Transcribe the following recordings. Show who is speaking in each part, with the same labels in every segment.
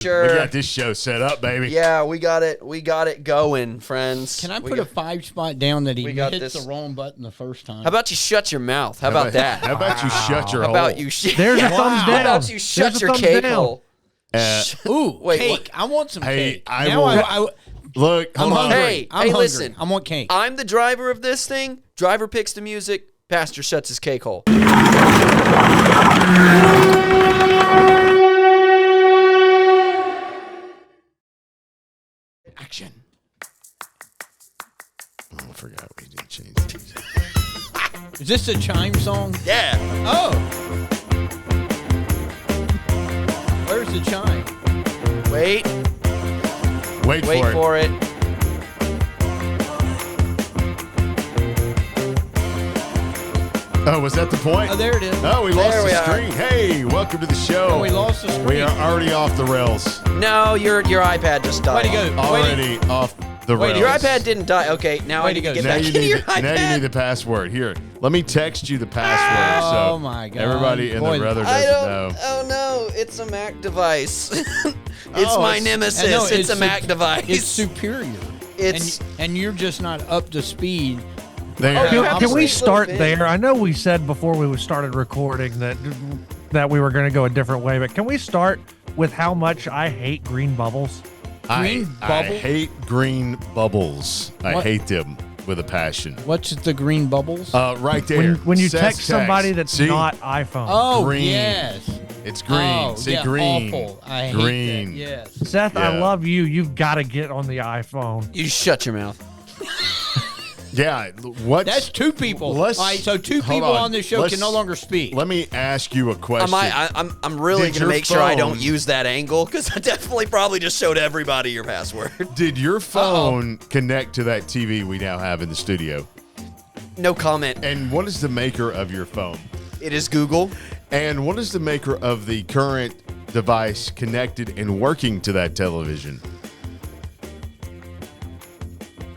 Speaker 1: Sure.
Speaker 2: We got this show set up, baby.
Speaker 1: Yeah, we got it. We got it going, friends.
Speaker 3: Can I put a 5-spot down that he
Speaker 1: got
Speaker 3: hit
Speaker 1: this.
Speaker 3: the wrong button the first time?
Speaker 1: How about you shut your mouth? How about that?
Speaker 2: How about you shut your
Speaker 1: How
Speaker 2: hole?
Speaker 1: about you?
Speaker 4: There's a thumbs down.
Speaker 1: How about you shut
Speaker 4: There's a
Speaker 1: your
Speaker 4: thumbs
Speaker 1: cake
Speaker 4: down.
Speaker 1: hole?
Speaker 3: Ooh,
Speaker 1: Wait,
Speaker 3: cake.
Speaker 1: what?
Speaker 3: I want some
Speaker 2: Hey,
Speaker 3: cake.
Speaker 2: I
Speaker 3: Now
Speaker 2: will- Look,
Speaker 3: I'm
Speaker 2: hold on.
Speaker 3: hungry.
Speaker 1: Hey,
Speaker 3: I'm hungry.
Speaker 1: listen.
Speaker 3: I want cake.
Speaker 1: I'm the driver of this thing. Driver picks the music. Pastor shuts his cake hole.
Speaker 2: Action. Oh, I forgot we didn't change the music.
Speaker 3: Is this a chime song?
Speaker 1: Yeah.
Speaker 3: Oh. Where's the chime?
Speaker 1: Wait.
Speaker 2: Wait
Speaker 1: Wait for it.
Speaker 2: Oh, was that the point?
Speaker 3: Oh, there it is.
Speaker 2: Oh, we lost
Speaker 1: There we
Speaker 2: the
Speaker 1: are.
Speaker 2: screen. Hey, welcome to the show.
Speaker 3: Oh, we lost the screen.
Speaker 2: We are already off the rails.
Speaker 1: No, your iPad just died.
Speaker 3: Way to go.
Speaker 2: Already off the rails.
Speaker 1: Your iPad didn't die. Okay, now
Speaker 3: Way
Speaker 1: I
Speaker 3: to
Speaker 1: need to
Speaker 3: go.
Speaker 1: get
Speaker 2: Now
Speaker 1: back
Speaker 2: you,
Speaker 1: into your
Speaker 2: need,
Speaker 1: iPad.
Speaker 2: now you need the password. Here, let me text you the password.
Speaker 3: Oh,
Speaker 2: so
Speaker 3: my God.
Speaker 2: Everybody in
Speaker 3: Boy,
Speaker 2: the brother
Speaker 1: I
Speaker 2: doesn't
Speaker 1: don't.
Speaker 2: know.
Speaker 1: Oh no, it's a Mac device. it's
Speaker 2: Oh,
Speaker 1: my
Speaker 2: it's-
Speaker 1: nemesis.
Speaker 3: I know,
Speaker 1: it's a Mac device.
Speaker 3: It's superior.
Speaker 1: It's-
Speaker 3: and you're just not up to speed.
Speaker 2: There.
Speaker 1: Oh,
Speaker 4: Can,
Speaker 1: yeah.
Speaker 4: can we
Speaker 1: Little
Speaker 4: start
Speaker 1: bit.
Speaker 4: there? I know we said before we started recording that we were going to go a different way, but can we start with how much I hate green bubbles?
Speaker 3: Green
Speaker 2: I
Speaker 3: bubble?
Speaker 2: hate green bubbles. I
Speaker 3: What?
Speaker 2: hate them with a passion.
Speaker 3: What's the green bubbles?
Speaker 2: Right there.
Speaker 4: When you
Speaker 2: Says
Speaker 4: text somebody that's
Speaker 2: See?
Speaker 4: not iPhone.
Speaker 3: oh,
Speaker 2: green.
Speaker 3: yes.
Speaker 2: It's green.
Speaker 3: Oh,
Speaker 2: See,
Speaker 3: yeah,
Speaker 2: green.
Speaker 3: awful. I
Speaker 2: green.
Speaker 3: hate that. Yes.
Speaker 4: Seth, I
Speaker 2: Yeah.
Speaker 4: love you. You've got to get on the iPhone.
Speaker 1: You shut your mouth.
Speaker 2: Yeah. What?
Speaker 3: That's two people.
Speaker 2: Let's-
Speaker 3: All right, so two
Speaker 2: hold
Speaker 3: people
Speaker 2: on.
Speaker 3: on this show
Speaker 2: Let's-
Speaker 3: can no longer speak.
Speaker 2: Let me ask you a question.
Speaker 1: I'm really
Speaker 2: Did
Speaker 1: gonna
Speaker 2: your
Speaker 1: make sure I don't
Speaker 2: phone-
Speaker 1: use that angle because I definitely probably just showed everybody your password.
Speaker 2: Did your phone connect to that TV we now have in the studio?
Speaker 1: No comment.
Speaker 2: And what is the maker of your phone?
Speaker 1: It is Google.
Speaker 2: And what is the maker of the current device connected and working to that television?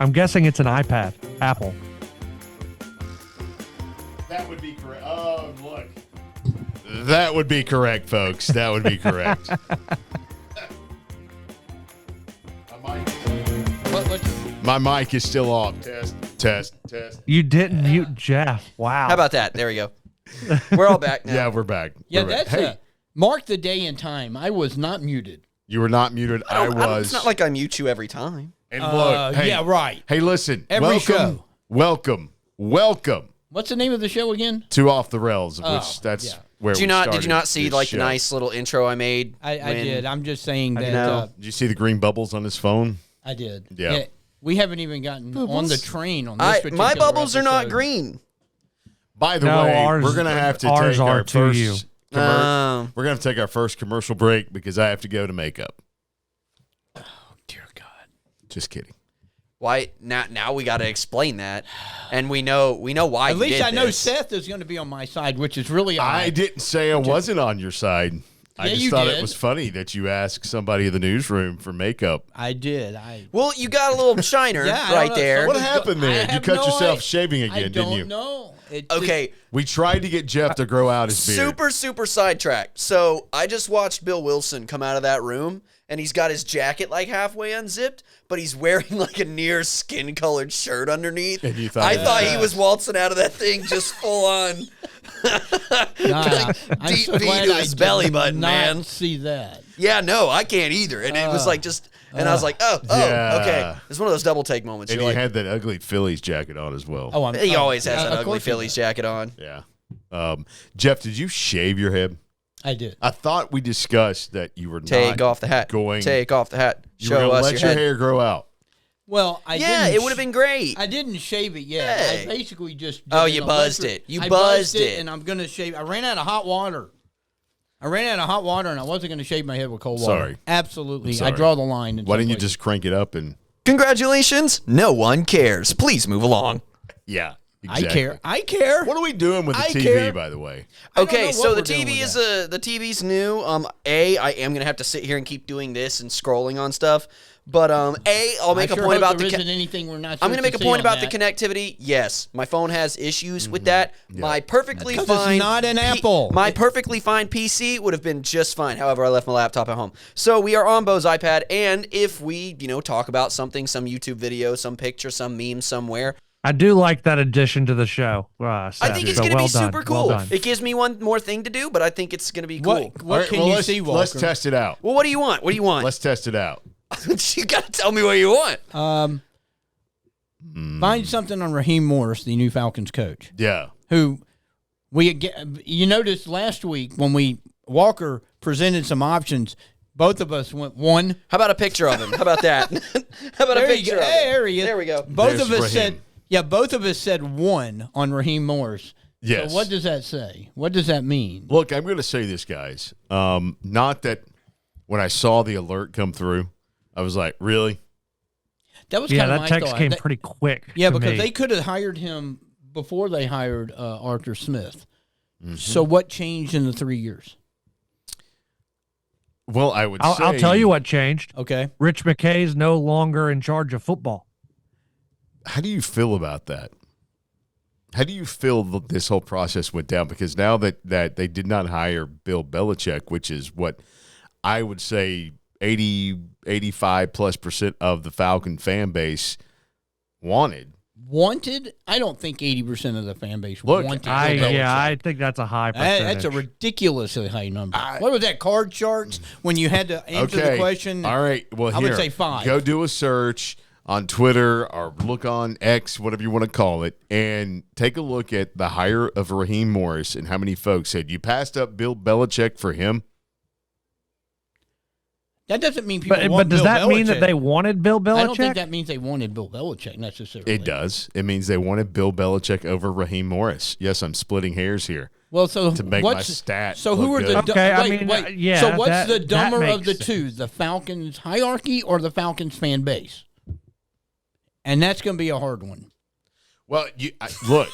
Speaker 4: I'm guessing it's an iPad. Apple.
Speaker 2: That would be correct. Oh, look. That would be correct, folks. That would be correct. My mic is still off. Test.
Speaker 4: You didn't mute Jeff. Wow.
Speaker 1: How about that? There we go. We're all back now.
Speaker 2: Yeah, we're back.
Speaker 3: yeah,
Speaker 2: We're back.
Speaker 3: that's a mark the day and time. I was not muted.
Speaker 2: You were not muted. I was.
Speaker 1: It's not like I mute you every time.
Speaker 2: And look, hey,
Speaker 3: yeah, right.
Speaker 2: Hey, listen.
Speaker 3: Every
Speaker 2: welcome
Speaker 3: What's the name of the show again?
Speaker 2: to Off the Rails,
Speaker 3: Oh,
Speaker 2: which that's
Speaker 3: yeah.
Speaker 2: where
Speaker 1: Did
Speaker 2: we
Speaker 1: you not?
Speaker 2: started
Speaker 1: Did you not see
Speaker 2: this
Speaker 1: like
Speaker 2: show.
Speaker 1: the nice little intro I made?
Speaker 3: I
Speaker 1: when-
Speaker 3: did. I'm just saying that
Speaker 1: know.
Speaker 2: Did you see the green bubbles on his phone?
Speaker 3: I did.
Speaker 2: Yeah.
Speaker 3: We haven't even gotten on the train on this particular
Speaker 1: My bubbles are not
Speaker 3: episode.
Speaker 1: green.
Speaker 2: By the
Speaker 4: No,
Speaker 2: way,
Speaker 4: ours-
Speaker 2: we're gonna have to
Speaker 4: ours
Speaker 2: take
Speaker 4: are
Speaker 2: our
Speaker 4: to
Speaker 2: first.
Speaker 4: you.
Speaker 1: Oh.
Speaker 2: We're gonna take our first commercial break because I have to go to makeup.
Speaker 3: Dear God.
Speaker 2: Just kidding.
Speaker 1: Why now we got to explain that, and we know why.
Speaker 3: At
Speaker 1: you
Speaker 3: least
Speaker 1: did
Speaker 3: I know
Speaker 1: this.
Speaker 3: Seth is going to be on my side, which is really odd.
Speaker 2: I didn't say I wasn't on your side. I
Speaker 3: Yeah,
Speaker 2: just
Speaker 3: you
Speaker 2: thought
Speaker 3: did.
Speaker 2: it was funny that you asked somebody in the newsroom for makeup.
Speaker 3: I did.
Speaker 1: Well, you got a little shiner
Speaker 3: Yeah, I don't
Speaker 1: right
Speaker 3: know.
Speaker 1: there.
Speaker 2: What
Speaker 3: Something's
Speaker 2: happened
Speaker 3: go- I
Speaker 2: there? You
Speaker 3: have
Speaker 2: cut
Speaker 3: no
Speaker 2: yourself
Speaker 3: idea.
Speaker 2: shaving again,
Speaker 3: I
Speaker 2: didn't
Speaker 3: don't
Speaker 2: you?
Speaker 3: know. It
Speaker 1: Okay,
Speaker 2: We tried to get Jeff to grow out his beard.
Speaker 1: super sidetracked. So I just watched Bill Wilson come out of that room, and he's got his jacket like halfway unzipped, but he's wearing like a near skin-colored shirt underneath.
Speaker 2: And you thought
Speaker 1: I
Speaker 2: it was
Speaker 1: thought he
Speaker 2: bad.
Speaker 1: was waltzing out of that thing just full on.
Speaker 3: Nah, I'm
Speaker 1: deep
Speaker 3: so
Speaker 1: V
Speaker 3: glad
Speaker 1: to
Speaker 3: I
Speaker 1: his
Speaker 3: did
Speaker 1: belly button,
Speaker 3: not
Speaker 1: man.
Speaker 3: see that.
Speaker 1: Yeah, no, I can't either. And it was like just, and I was like, oh,
Speaker 2: Yeah.
Speaker 1: okay. It's one of those double take moments.
Speaker 2: And
Speaker 1: You're
Speaker 2: he
Speaker 1: like,
Speaker 2: had that ugly Phillies jacket on as well.
Speaker 3: Oh,
Speaker 1: he always has that
Speaker 3: of
Speaker 1: ugly
Speaker 3: course he
Speaker 1: Phillies
Speaker 3: does.
Speaker 1: jacket on.
Speaker 2: Yeah. Jeff, did you shave your head?
Speaker 3: I did.
Speaker 2: I thought we discussed that you were
Speaker 1: Take
Speaker 2: not
Speaker 1: off the hat.
Speaker 2: going.
Speaker 1: Take off the hat.
Speaker 2: You were
Speaker 1: Show
Speaker 2: gonna
Speaker 1: us
Speaker 2: let
Speaker 1: your
Speaker 2: your
Speaker 1: head.
Speaker 2: hair grow out.
Speaker 3: Well, I
Speaker 1: Yeah,
Speaker 3: didn't
Speaker 1: it would have been great.
Speaker 3: I didn't shave it yet.
Speaker 1: Hey.
Speaker 3: I basically just.
Speaker 1: Oh,
Speaker 3: did
Speaker 1: you
Speaker 3: an
Speaker 1: buzzed
Speaker 3: electric-
Speaker 1: it. You
Speaker 3: I
Speaker 1: buzzed it.
Speaker 3: and I'm gonna shave. I ran out of hot water. And I wasn't gonna shave my head with cold water.
Speaker 2: Sorry.
Speaker 3: Absolutely.
Speaker 2: I'm sorry.
Speaker 3: I draw the line. in
Speaker 2: Why
Speaker 3: some
Speaker 2: didn't you
Speaker 3: places.
Speaker 2: just crank it up and?
Speaker 1: Congratulations. No one cares. Please move along.
Speaker 2: Yeah. Exactly.
Speaker 3: I care.
Speaker 2: What are we doing with the
Speaker 3: I
Speaker 2: TV,
Speaker 3: care.
Speaker 2: by the way?
Speaker 3: I don't know
Speaker 1: Okay,
Speaker 3: what
Speaker 1: so
Speaker 3: we're
Speaker 1: the
Speaker 3: doing
Speaker 1: TV
Speaker 3: with
Speaker 1: is the TV's new. I am gonna have to sit here and keep doing this and scrolling on stuff. But I'll make a point about
Speaker 3: there
Speaker 1: the.
Speaker 3: isn't anything we're not.
Speaker 1: I'm going to make a
Speaker 3: see
Speaker 1: point
Speaker 3: on
Speaker 1: about
Speaker 3: that.
Speaker 1: the connectivity. Yes, my phone has issues with that. My perfectly
Speaker 3: That's 'cause it's
Speaker 1: fine
Speaker 3: not an Apple.
Speaker 1: My perfectly fine PC would have been just fine. However, I left my laptop at home. So we are on Bo's iPad, and if we, talk about something, some YouTube video, some picture, some meme somewhere,
Speaker 4: I do like that addition to the show.
Speaker 1: I think it's going to be super cool. It gives me one more thing to do, but I think it's going to be cool.
Speaker 3: What can you see, Walker?
Speaker 2: Let's test it out.
Speaker 1: Well, what do you want? What do you want?
Speaker 2: Let's test it out.
Speaker 1: You got to tell me what you want.
Speaker 3: Find something on Raheem Morris, the new Falcons coach.
Speaker 2: Yeah.
Speaker 3: Who you noticed last week when Walker presented some options, both of us went one.
Speaker 1: How about a picture of him? How about that? How about a picture of him?
Speaker 3: Hey, there he is.
Speaker 1: There we go.
Speaker 3: Both
Speaker 2: There's
Speaker 3: of us
Speaker 2: Raheem.
Speaker 3: both of us said one on Raheem Morris.
Speaker 2: Yes.
Speaker 3: So what does that say? What does that mean?
Speaker 2: Look, I'm going to say this, guys. Not that when I saw the alert come through, I was like, really?
Speaker 3: That was
Speaker 4: Yeah,
Speaker 3: kind of
Speaker 4: that
Speaker 3: my
Speaker 4: text
Speaker 3: thought.
Speaker 4: came pretty quick.
Speaker 3: Yeah,
Speaker 4: to
Speaker 3: because
Speaker 4: me.
Speaker 3: they could have hired him before they hired Arthur Smith. So what changed in the 3 years?
Speaker 2: Well, I would say.
Speaker 4: I'll tell you what changed.
Speaker 3: Okay.
Speaker 4: Rich McKay's no longer in charge of football.
Speaker 2: How do you feel about that? How do you feel that this whole process went down? Because now that they did not hire Bill Belichick, which is what I would say 85+% of the Falcon fan base wanted.
Speaker 3: Wanted? I don't think 80% of the fan base
Speaker 2: Look,
Speaker 3: wanted Bill
Speaker 4: I
Speaker 3: Belichick.
Speaker 4: think that's a high percentage.
Speaker 3: That's a ridiculously high number. What was that, card charts? When you had to answer the question?
Speaker 2: All right. Well,
Speaker 3: I would
Speaker 2: here,
Speaker 3: say 5.
Speaker 2: Go do a search on Twitter or look on X, whatever you want to call it, and take a look at the hire of Raheem Morris and how many folks said, you passed up Bill Belichick for him?
Speaker 3: That doesn't mean people want
Speaker 4: But does
Speaker 3: Bill
Speaker 4: that mean that
Speaker 3: Belichick.
Speaker 4: they wanted Bill Belichick?
Speaker 3: I don't think that means they wanted Bill Belichick necessarily.
Speaker 2: It does. It means they wanted Bill Belichick over Raheem Morris. Yes, I'm splitting hairs here.
Speaker 3: Well, so
Speaker 2: to make my stat
Speaker 3: So who
Speaker 2: look
Speaker 3: are the
Speaker 2: good.
Speaker 4: Okay, I
Speaker 3: wait,
Speaker 4: mean,
Speaker 3: wait.
Speaker 4: yeah,
Speaker 3: So what's
Speaker 4: that-
Speaker 3: the
Speaker 4: that
Speaker 3: dumber of
Speaker 4: makes
Speaker 3: the
Speaker 4: sense.
Speaker 3: two, the Falcons hierarchy or the Falcons fan base? And that's going to be a hard one.
Speaker 2: Well, look,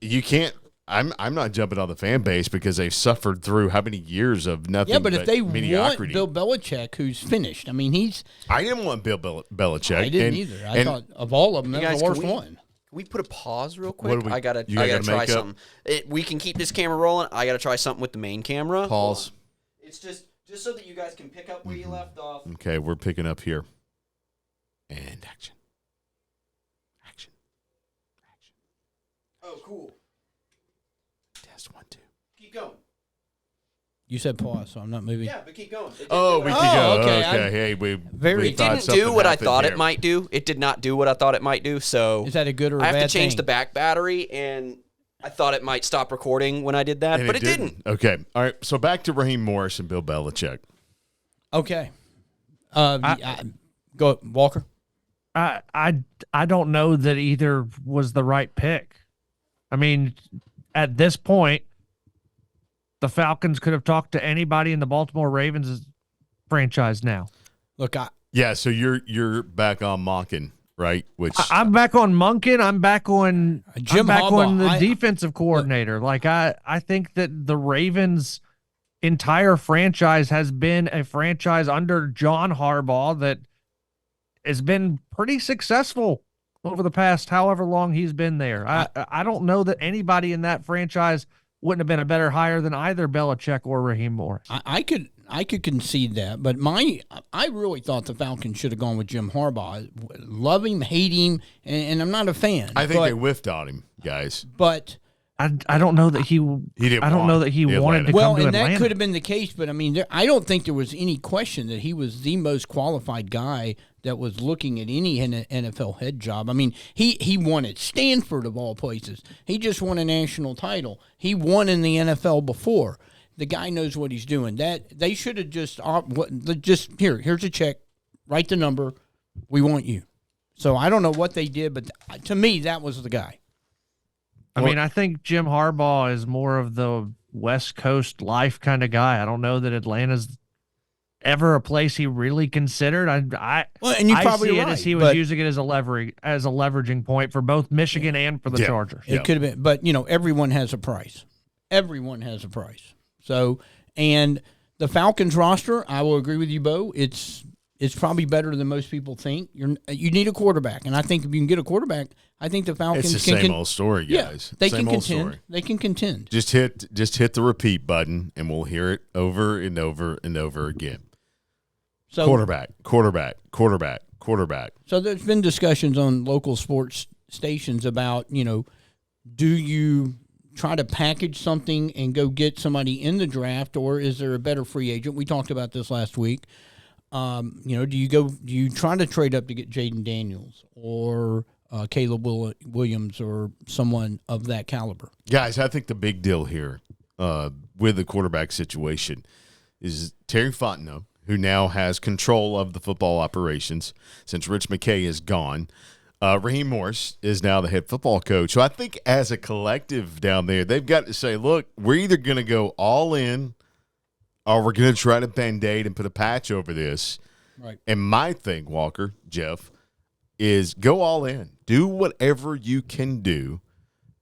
Speaker 2: you can't. I'm not jumping on the fan base because they've suffered through how many years of nothing.
Speaker 3: Yeah, but if they
Speaker 2: mediocrity.
Speaker 3: want Bill Belichick, who's finished, I mean,
Speaker 2: I didn't want Bill Belichick.
Speaker 3: I didn't either. I thought of all of them, that was the worst one.
Speaker 1: Can we put a pause real
Speaker 2: What do
Speaker 1: quick?
Speaker 2: we-
Speaker 1: I gotta
Speaker 2: you gotta
Speaker 1: try
Speaker 2: make up?
Speaker 1: something. We can keep this camera rolling. I gotta try something with the main camera.
Speaker 2: Pause.
Speaker 1: It's just so that you guys can pick up where you left off.
Speaker 2: Okay, we're picking up here. And action. Action. Action.
Speaker 1: Oh, cool.
Speaker 2: Test 1, 2.
Speaker 1: Keep going.
Speaker 3: You said pause, so I'm not moving.
Speaker 1: Yeah, but keep going. It didn't
Speaker 2: Oh,
Speaker 1: do
Speaker 2: we
Speaker 1: what
Speaker 2: can
Speaker 1: I-
Speaker 2: go.
Speaker 3: okay,
Speaker 2: Okay, hey, we
Speaker 3: Very-
Speaker 2: we
Speaker 1: It
Speaker 2: thought
Speaker 1: didn't
Speaker 2: something
Speaker 1: do what I
Speaker 2: happened
Speaker 1: thought
Speaker 2: there.
Speaker 1: it might do. It did not do what I thought it might do. So
Speaker 3: Is that a good or a
Speaker 1: I have
Speaker 3: bad
Speaker 1: to change
Speaker 3: thing?
Speaker 1: the back battery, and I thought it might stop recording when I did that,
Speaker 2: And
Speaker 1: but it didn't.
Speaker 2: Okay, all right. So back to Raheem Morris and Bill Belichick.
Speaker 3: Okay. Go, Walker.
Speaker 4: I don't know that either was the right pick. I mean, at this point, the Falcons could have talked to anybody in the Baltimore Ravens franchise now.
Speaker 3: Look,
Speaker 2: Yeah, so you're back on Monken, right? Which
Speaker 4: I'm back on Monken. I'm back on
Speaker 3: Jim
Speaker 4: I'm back
Speaker 3: Harbaugh.
Speaker 4: on the defensive coordinator. Like I think that the Ravens' entire franchise has been a franchise under John Harbaugh that has been pretty successful over the past however long he's been there. I don't know that anybody in that franchise wouldn't have been a better hire than either Belichick or Raheem Morris.
Speaker 3: I could concede that, but I really thought the Falcons should have gone with Jim Harbaugh. Love him, hate him, and I'm not a fan.
Speaker 2: I think they whiffed on him, guys.
Speaker 3: But
Speaker 4: I don't know that he
Speaker 2: didn't
Speaker 4: I don't
Speaker 2: want
Speaker 4: know that he
Speaker 2: the
Speaker 4: wanted to
Speaker 2: Atlantic.
Speaker 3: well,
Speaker 4: come to
Speaker 3: and
Speaker 4: Atlanta.
Speaker 3: that could have been the case. But I mean, I don't think there was any question that he was the most qualified guy that was looking at any NFL head job. I mean, he won at Stanford of all places. He just won a national title. He won in the NFL before. The guy knows what he's doing. That they should have just here's a check, write the number, we want you. So I don't know what they did, but to me that was the guy.
Speaker 4: I mean, I think Jim Harbaugh is more of the West Coast life kind of guy. I don't know that Atlanta's ever a place he really considered. I
Speaker 3: you're
Speaker 4: I
Speaker 3: probably
Speaker 4: see it
Speaker 3: right,
Speaker 4: as he was
Speaker 3: but
Speaker 4: using it as a leveraging point for both Michigan and for the Chargers.
Speaker 3: it could have been. But everyone has a price. Everyone has a price. So, and the Falcons roster, I will agree with you, Bo. It's probably better than most people think. You need a quarterback, and I think if you can get a quarterback, I think the Falcons
Speaker 2: It's the same old story, guys.
Speaker 3: Yeah, they
Speaker 2: same
Speaker 3: can
Speaker 2: old
Speaker 3: contend.
Speaker 2: story.
Speaker 3: They can contend.
Speaker 2: Just hit the repeat button, and we'll hear it over and over and over again.
Speaker 3: So
Speaker 2: Quarterback.
Speaker 3: So there's been discussions on local sports stations about, do you try to package something and go get somebody in the draft, or is there a better free agent? We talked about this last week. Do you try to trade up to get Jaden Daniels or Caleb Williams or someone of that caliber?
Speaker 2: Guys, I think the big deal here with the quarterback situation is Terry Fontenot, who now has control of the football operations since Rich McKay is gone. Raheem Morris is now the head football coach. So I think as a collective down there, they've got to say, look, we're either going to go all in or we're going to try to Band-Aid and put a patch over this.
Speaker 3: Right.
Speaker 2: And my thing, Walker, Jeff, is go all in. Do whatever you can do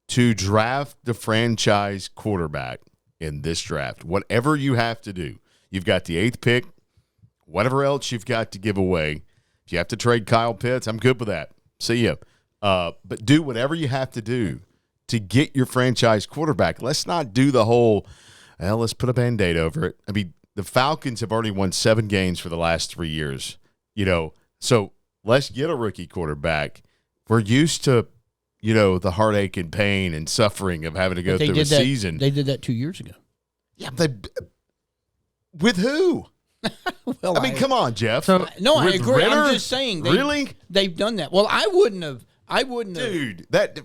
Speaker 2: to draft the franchise quarterback in this draft. Whatever you have to do. You've got the 8th pick. Whatever else you've got to give away. If you have to trade Kyle Pitts, I'm good with that. See ya. But do whatever you have to do to get your franchise quarterback. Let's not do the whole, let's put a Band-Aid over it. I mean, the Falcons have already won 7 games for the last 3 years. So let's get a rookie quarterback. We're used to, the heartache and pain and suffering of having to go through a season.
Speaker 3: They did that 2 years ago.
Speaker 2: Yeah, with who?
Speaker 3: Well,
Speaker 2: I mean, come on, Jeff.
Speaker 3: I agree.
Speaker 2: Ritter?
Speaker 3: I'm just saying. They've done that. Well, I wouldn't have.
Speaker 2: Dude,
Speaker 3: That's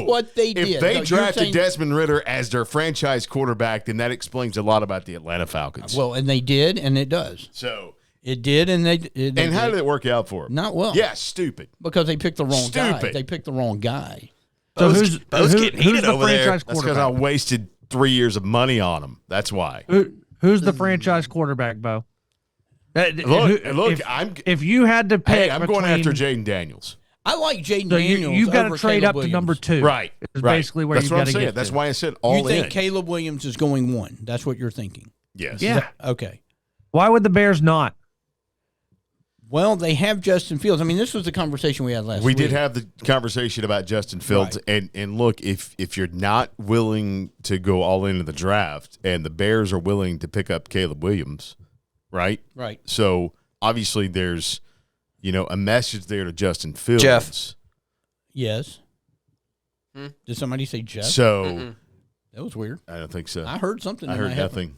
Speaker 3: what they did.
Speaker 2: If they drafted Desmond Ritter as their franchise quarterback, then that explains a lot about the Atlanta Falcons.
Speaker 3: Well, and they did, and it does.
Speaker 2: So
Speaker 3: it did, and
Speaker 2: and how did it work out for them?
Speaker 3: Not well.
Speaker 2: Yeah, stupid.
Speaker 3: Because they picked the wrong guy. They picked the wrong guy.
Speaker 4: So who's the franchise
Speaker 2: That's because I
Speaker 4: quarterback?
Speaker 2: wasted 3 years of money on them. That's why.
Speaker 4: Who's the franchise quarterback, Bo? If you had to pick,
Speaker 2: I'm going after Jaden Daniels.
Speaker 3: I like Jaden
Speaker 4: So
Speaker 3: Daniels.
Speaker 4: you've got to
Speaker 3: over
Speaker 4: trade
Speaker 3: Caleb
Speaker 4: up
Speaker 3: Williams.
Speaker 4: to number 2.
Speaker 2: Right.
Speaker 4: Is basically where
Speaker 2: That's
Speaker 4: you've
Speaker 2: what
Speaker 4: got
Speaker 2: I'm
Speaker 4: to
Speaker 2: saying.
Speaker 4: get
Speaker 2: That's
Speaker 4: to.
Speaker 2: why I said all
Speaker 3: You think
Speaker 2: in.
Speaker 3: Caleb Williams is going 1? That's what you're thinking.
Speaker 2: Yes.
Speaker 4: Yeah.
Speaker 3: Okay.
Speaker 4: Why would the Bears not?
Speaker 3: Well, they have Justin Fields. I mean, this was the conversation we had last week.
Speaker 2: We did have the conversation about Justin Fields, and look, if you're not willing to go all into the draft, and the Bears are willing to pick up Caleb Williams, right?
Speaker 3: Right.
Speaker 2: So obviously there's, a message there to Justin Fields.
Speaker 1: Jeff.
Speaker 3: Yes. Did somebody say Jeff?
Speaker 2: So
Speaker 3: That was weird.
Speaker 2: I don't think so.
Speaker 3: I heard something.
Speaker 2: I
Speaker 3: in
Speaker 2: heard
Speaker 3: my head.
Speaker 2: nothing.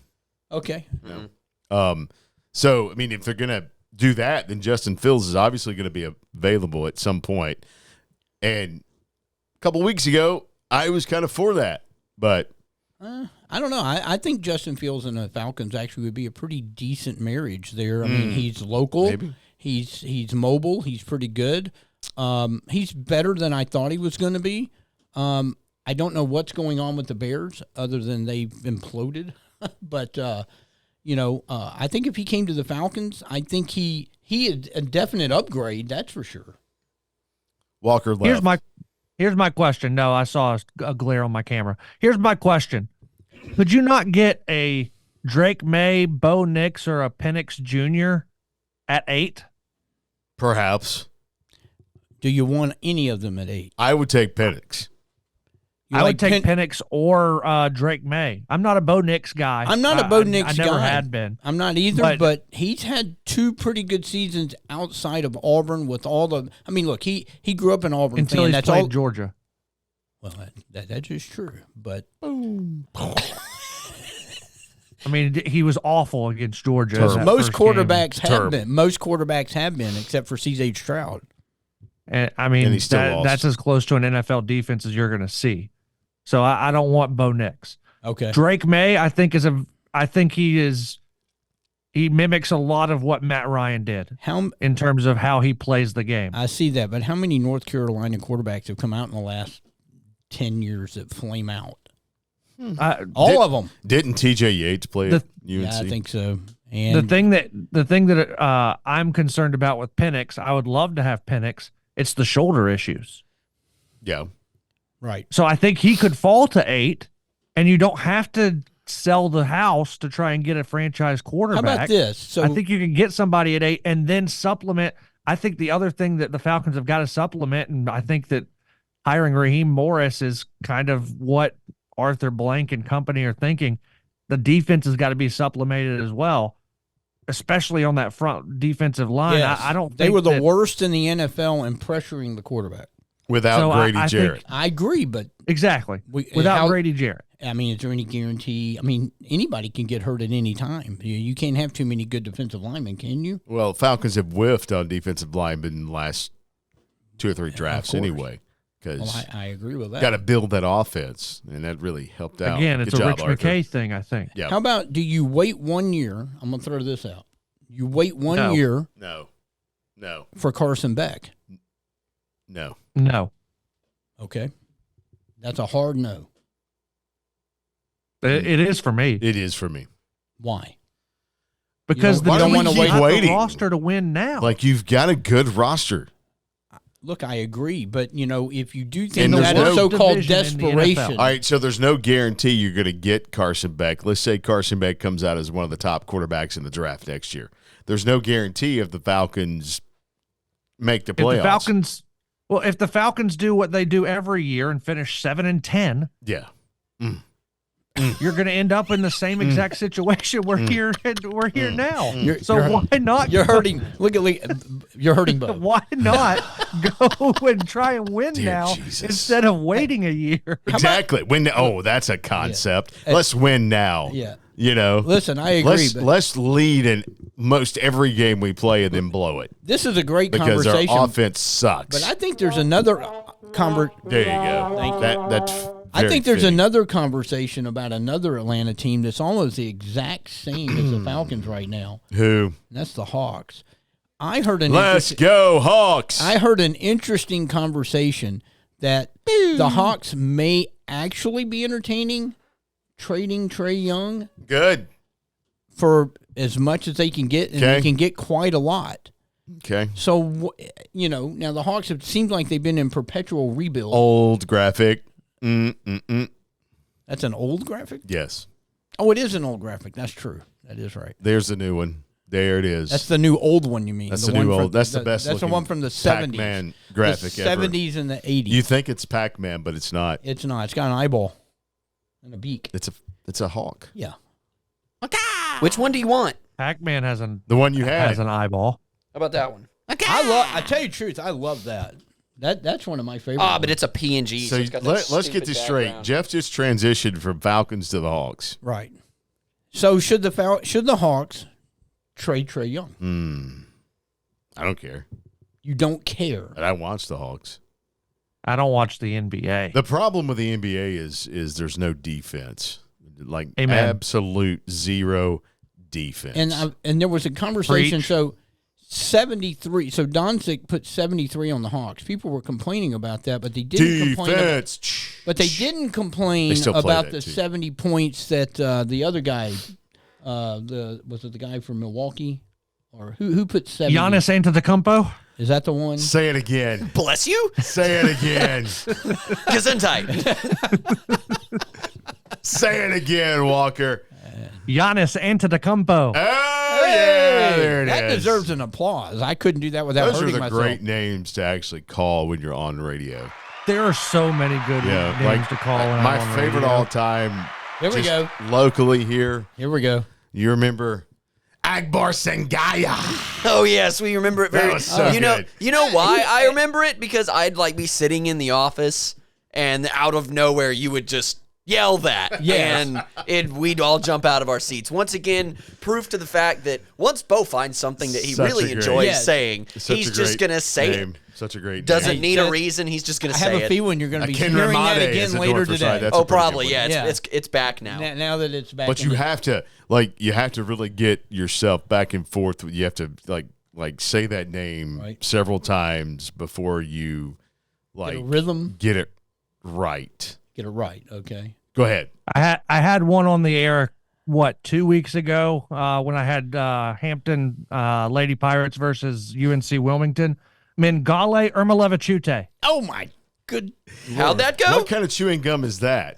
Speaker 3: Okay.
Speaker 2: So I mean, if they're gonna do that, then Justin Fields is obviously going to be available at some point. And a couple of weeks ago, I was kind of for that, but
Speaker 3: I don't know. I think Justin Fields and the Falcons actually would be a pretty decent marriage there. I mean, he's local.
Speaker 2: Maybe.
Speaker 3: He's mobile. He's pretty good. He's better than I thought he was going to be. I don't know what's going on with the Bears other than they've imploded. But, I think if he came to the Falcons, I think he had a definite upgrade. That's for sure.
Speaker 2: Walker left.
Speaker 4: Here's my question. No, I saw a glare on my camera. Here's my question. Could you not get a Drake May, Bo Nix, or a Penix Jr. at 8?
Speaker 2: Perhaps.
Speaker 3: Do you want any of them at 8?
Speaker 2: I would take Penix.
Speaker 3: You
Speaker 4: I
Speaker 3: like
Speaker 4: would take Penix or Drake May. I'm not a Bo Nix guy.
Speaker 3: I'm not a Bo Nix guy.
Speaker 4: I never had been.
Speaker 3: I'm not either, but he's had 2 pretty good seasons outside of Auburn with all the – I mean, look, he grew up in Auburn.
Speaker 4: Until he's played Georgia.
Speaker 3: Well, that is true, but –
Speaker 4: I mean, he was awful against Georgia.
Speaker 3: Most quarterbacks have been, except for C.J. Stroud.
Speaker 4: And I mean,
Speaker 2: and
Speaker 4: that's as close to an NFL defense as you're going to see. So I don't want Bo Nix.
Speaker 3: Okay.
Speaker 4: Drake May, I think he mimics a lot of what Matt Ryan did in terms of how he plays the game.
Speaker 3: I see that, but how many North Carolina quarterbacks have come out in the last 10 years that flame out? All of them.
Speaker 2: Didn't T.J. Yates play at UNC?
Speaker 3: Yeah, I think so. And
Speaker 4: the thing that I'm concerned about with Penix, I would love to have Penix. It's the shoulder issues.
Speaker 2: Yeah.
Speaker 3: right.
Speaker 4: So I think he could fall to 8, and you don't have to sell the house to try and get a franchise
Speaker 3: How
Speaker 4: quarterback.
Speaker 3: about this? So
Speaker 4: I think you can get somebody at 8 and then supplement. I think the other thing that the Falcons have got to supplement, and I think that hiring Raheem Morris is kind of what Arthur Blank and company are thinking. The defense has got to be supplemented as well, especially on that front defensive line.
Speaker 3: yes,
Speaker 4: I don't think
Speaker 3: they were the
Speaker 4: that,
Speaker 3: worst in the NFL in pressuring the quarterback.
Speaker 2: Without
Speaker 4: So
Speaker 2: Grady
Speaker 4: I
Speaker 2: Jarrett.
Speaker 4: think-
Speaker 3: I agree, but
Speaker 4: exactly without
Speaker 3: how-
Speaker 4: Grady Jarrett.
Speaker 3: I mean, is there any guarantee? I mean, anybody can get hurt at any time. You can't have too many good defensive linemen, can you?
Speaker 2: Well, Falcons have whiffed on defensive linemen in the last 2 or 3 drafts
Speaker 3: course.
Speaker 2: anyway. Because
Speaker 3: Well, I agree with that.
Speaker 2: got to build that offense, and that really helped out.
Speaker 4: Again, it's
Speaker 2: Good
Speaker 4: a
Speaker 2: job,
Speaker 4: Rich
Speaker 2: Arthur.
Speaker 4: McKay thing, I think.
Speaker 2: Yeah.
Speaker 3: How about, do you wait 1 year? I'm going to throw this out. You wait one
Speaker 4: No.
Speaker 3: year
Speaker 2: No.
Speaker 3: for Carson Beck.
Speaker 2: No.
Speaker 4: No.
Speaker 3: Okay. That's a hard no.
Speaker 4: It is for me.
Speaker 2: It is for me.
Speaker 3: Why?
Speaker 4: Because
Speaker 3: You don't wanna
Speaker 4: team's
Speaker 3: wait-
Speaker 4: got the
Speaker 2: waiting.
Speaker 4: roster to win now.
Speaker 2: Like, you've got a good roster.
Speaker 3: Look, I agree, but if you do
Speaker 2: And
Speaker 3: things
Speaker 2: there's
Speaker 3: out
Speaker 2: no
Speaker 3: of so-called
Speaker 4: division in the
Speaker 3: desperation,
Speaker 2: All right, so there's no guarantee you're going to get Carson Beck. Let's say Carson Beck comes out as one of the top quarterbacks in the draft next year. There's no guarantee if the Falcons make the
Speaker 4: if
Speaker 2: playoffs.
Speaker 4: if the Falcons do what they do every year and finish 7-10,
Speaker 2: Yeah.
Speaker 4: you're going to end up in the same exact situation we're here now. So why not?
Speaker 3: you're hurting. Look at you're hurting both.
Speaker 4: Why not go and try and win
Speaker 2: Dear
Speaker 4: now
Speaker 2: Jesus.
Speaker 4: instead of waiting a year?
Speaker 2: Exactly. That's a concept. Let's win now.
Speaker 3: Yeah.
Speaker 2: You know.
Speaker 3: Listen, I agree, but
Speaker 2: Let's lead in most every game we play and then blow it
Speaker 3: this is a great
Speaker 2: because
Speaker 3: conversation.
Speaker 2: our offense sucks.
Speaker 3: But I think there's another
Speaker 2: There you go.
Speaker 3: Thank you.
Speaker 2: That's
Speaker 3: I
Speaker 2: very
Speaker 3: think there's
Speaker 2: fitting.
Speaker 3: another conversation about another Atlanta team that's almost the exact same as the Falcons right now.
Speaker 2: Who?
Speaker 3: And that's the Hawks. I heard an
Speaker 2: Let's
Speaker 3: interesti-
Speaker 2: go Hawks.
Speaker 3: I heard an interesting conversation that the Hawks may actually be entertaining trading Trey Young
Speaker 2: Good.
Speaker 3: for as much as they can get, and
Speaker 2: Okay.
Speaker 3: they can get quite a lot.
Speaker 2: Okay.
Speaker 3: So, now the Hawks have seemed like they've been in perpetual rebuild.
Speaker 2: Old graphic.
Speaker 3: That's an old graphic?
Speaker 2: Yes.
Speaker 3: Oh, it is an old graphic. That's true. That is right.
Speaker 2: There's the new one. There it is.
Speaker 3: That's the new old one, you mean?
Speaker 2: That's
Speaker 3: the
Speaker 2: the
Speaker 3: one
Speaker 2: new
Speaker 3: from-
Speaker 2: old. That's the best.
Speaker 3: That's the
Speaker 2: looking
Speaker 3: one from the 70s.
Speaker 2: Pac-Man graphic
Speaker 3: the
Speaker 2: ever.
Speaker 3: 70s and the 80s.
Speaker 2: You think it's Pac-Man, but it's not.
Speaker 3: It's not. It's got an eyeball and a beak.
Speaker 2: It's a hawk.
Speaker 3: Yeah.
Speaker 1: Which one do you want?
Speaker 4: Pac-Man has
Speaker 2: The one you had.
Speaker 4: an eyeball.
Speaker 1: How about that one?
Speaker 3: I tell you the truth, I love that. That's one of my favorites.
Speaker 1: But it's a PNG.
Speaker 2: So
Speaker 1: it's got that
Speaker 2: let's get
Speaker 1: stupid
Speaker 2: this straight.
Speaker 1: background.
Speaker 2: Jeff just transitioned from Falcons to the Hawks.
Speaker 3: right. So should the Hawks trade Trey Young?
Speaker 2: I don't care.
Speaker 3: You don't care.
Speaker 2: But I watch the Hawks.
Speaker 4: I don't watch the NBA.
Speaker 2: The problem with the NBA is there's no defense. Like
Speaker 4: Amen.
Speaker 2: absolute zero defense.
Speaker 3: And there was a conversation.
Speaker 4: Preach.
Speaker 3: So 73. So Doncic put 73 on the Hawks. People were complaining about that, but they didn't complain.
Speaker 2: defense.
Speaker 3: But they didn't complain
Speaker 2: They still play
Speaker 3: about
Speaker 2: that,
Speaker 3: the
Speaker 2: too.
Speaker 3: 70 points that the other guy, was it the guy from Milwaukee, or who put 70?
Speaker 4: Giannis Antetokounmpo.
Speaker 3: Is that the one?
Speaker 2: Say it again.
Speaker 1: Bless you.
Speaker 2: Say it again.
Speaker 1: Gesundheit.
Speaker 2: Say it again, Walker.
Speaker 4: Giannis Antetokounmpo.
Speaker 2: Oh, yeah, there it is.
Speaker 3: That deserves an applause. I couldn't do that without
Speaker 2: Those are
Speaker 3: hurting
Speaker 2: the
Speaker 3: myself.
Speaker 2: great names to actually call when you're on radio.
Speaker 4: There are so many good
Speaker 2: Yeah,
Speaker 4: names
Speaker 2: like
Speaker 4: to call. When
Speaker 2: my
Speaker 4: I'm on
Speaker 2: favorite
Speaker 4: radio.
Speaker 2: all time.
Speaker 3: Here we go.
Speaker 2: Locally here,
Speaker 3: Here we go.
Speaker 2: you remember Akbar Sengaya?
Speaker 1: Oh yes, we remember it very.
Speaker 2: That was so
Speaker 1: you know,
Speaker 2: good.
Speaker 1: you know why I remember it? Because I'd like be sitting in the office, and out of nowhere you would just yell that,
Speaker 3: Yes.
Speaker 1: and we'd all jump out of our seats. Once again, proof to the fact that once Bo finds something that he
Speaker 2: Such
Speaker 1: really
Speaker 2: a great-
Speaker 1: enjoys
Speaker 3: Yes.
Speaker 1: saying,
Speaker 2: Such
Speaker 1: he's
Speaker 2: a
Speaker 1: just
Speaker 2: great
Speaker 1: gonna say
Speaker 2: name.
Speaker 1: it.
Speaker 2: Such a great
Speaker 1: Doesn't
Speaker 2: name.
Speaker 1: need
Speaker 3: so
Speaker 1: a reason. He's just gonna
Speaker 3: I
Speaker 1: say
Speaker 3: have a
Speaker 1: it.
Speaker 3: feeling you're going to be
Speaker 2: Ken
Speaker 3: hearing that
Speaker 2: Ramade
Speaker 3: again
Speaker 2: is a
Speaker 3: later
Speaker 2: North Side.
Speaker 3: today.
Speaker 2: That's a
Speaker 1: Oh,
Speaker 2: pretty
Speaker 1: probably.
Speaker 2: good
Speaker 1: Yeah,
Speaker 2: one.
Speaker 1: it's back now.
Speaker 3: Now that it's back.
Speaker 2: But
Speaker 3: in
Speaker 2: you
Speaker 3: the-
Speaker 2: have to you have to really get yourself back and forth. You have to like say that name
Speaker 3: Right.
Speaker 2: several times before you
Speaker 3: get a rhythm.
Speaker 2: get it right.
Speaker 3: Get it right. Okay.
Speaker 2: Go ahead.
Speaker 4: I had one on the air 2 weeks ago when I had Hampton Lady Pirates versus UNC Wilmington. Mingale Ermolevachute.
Speaker 3: Oh my good.
Speaker 1: How'd that go?
Speaker 2: What kind of chewing gum is that?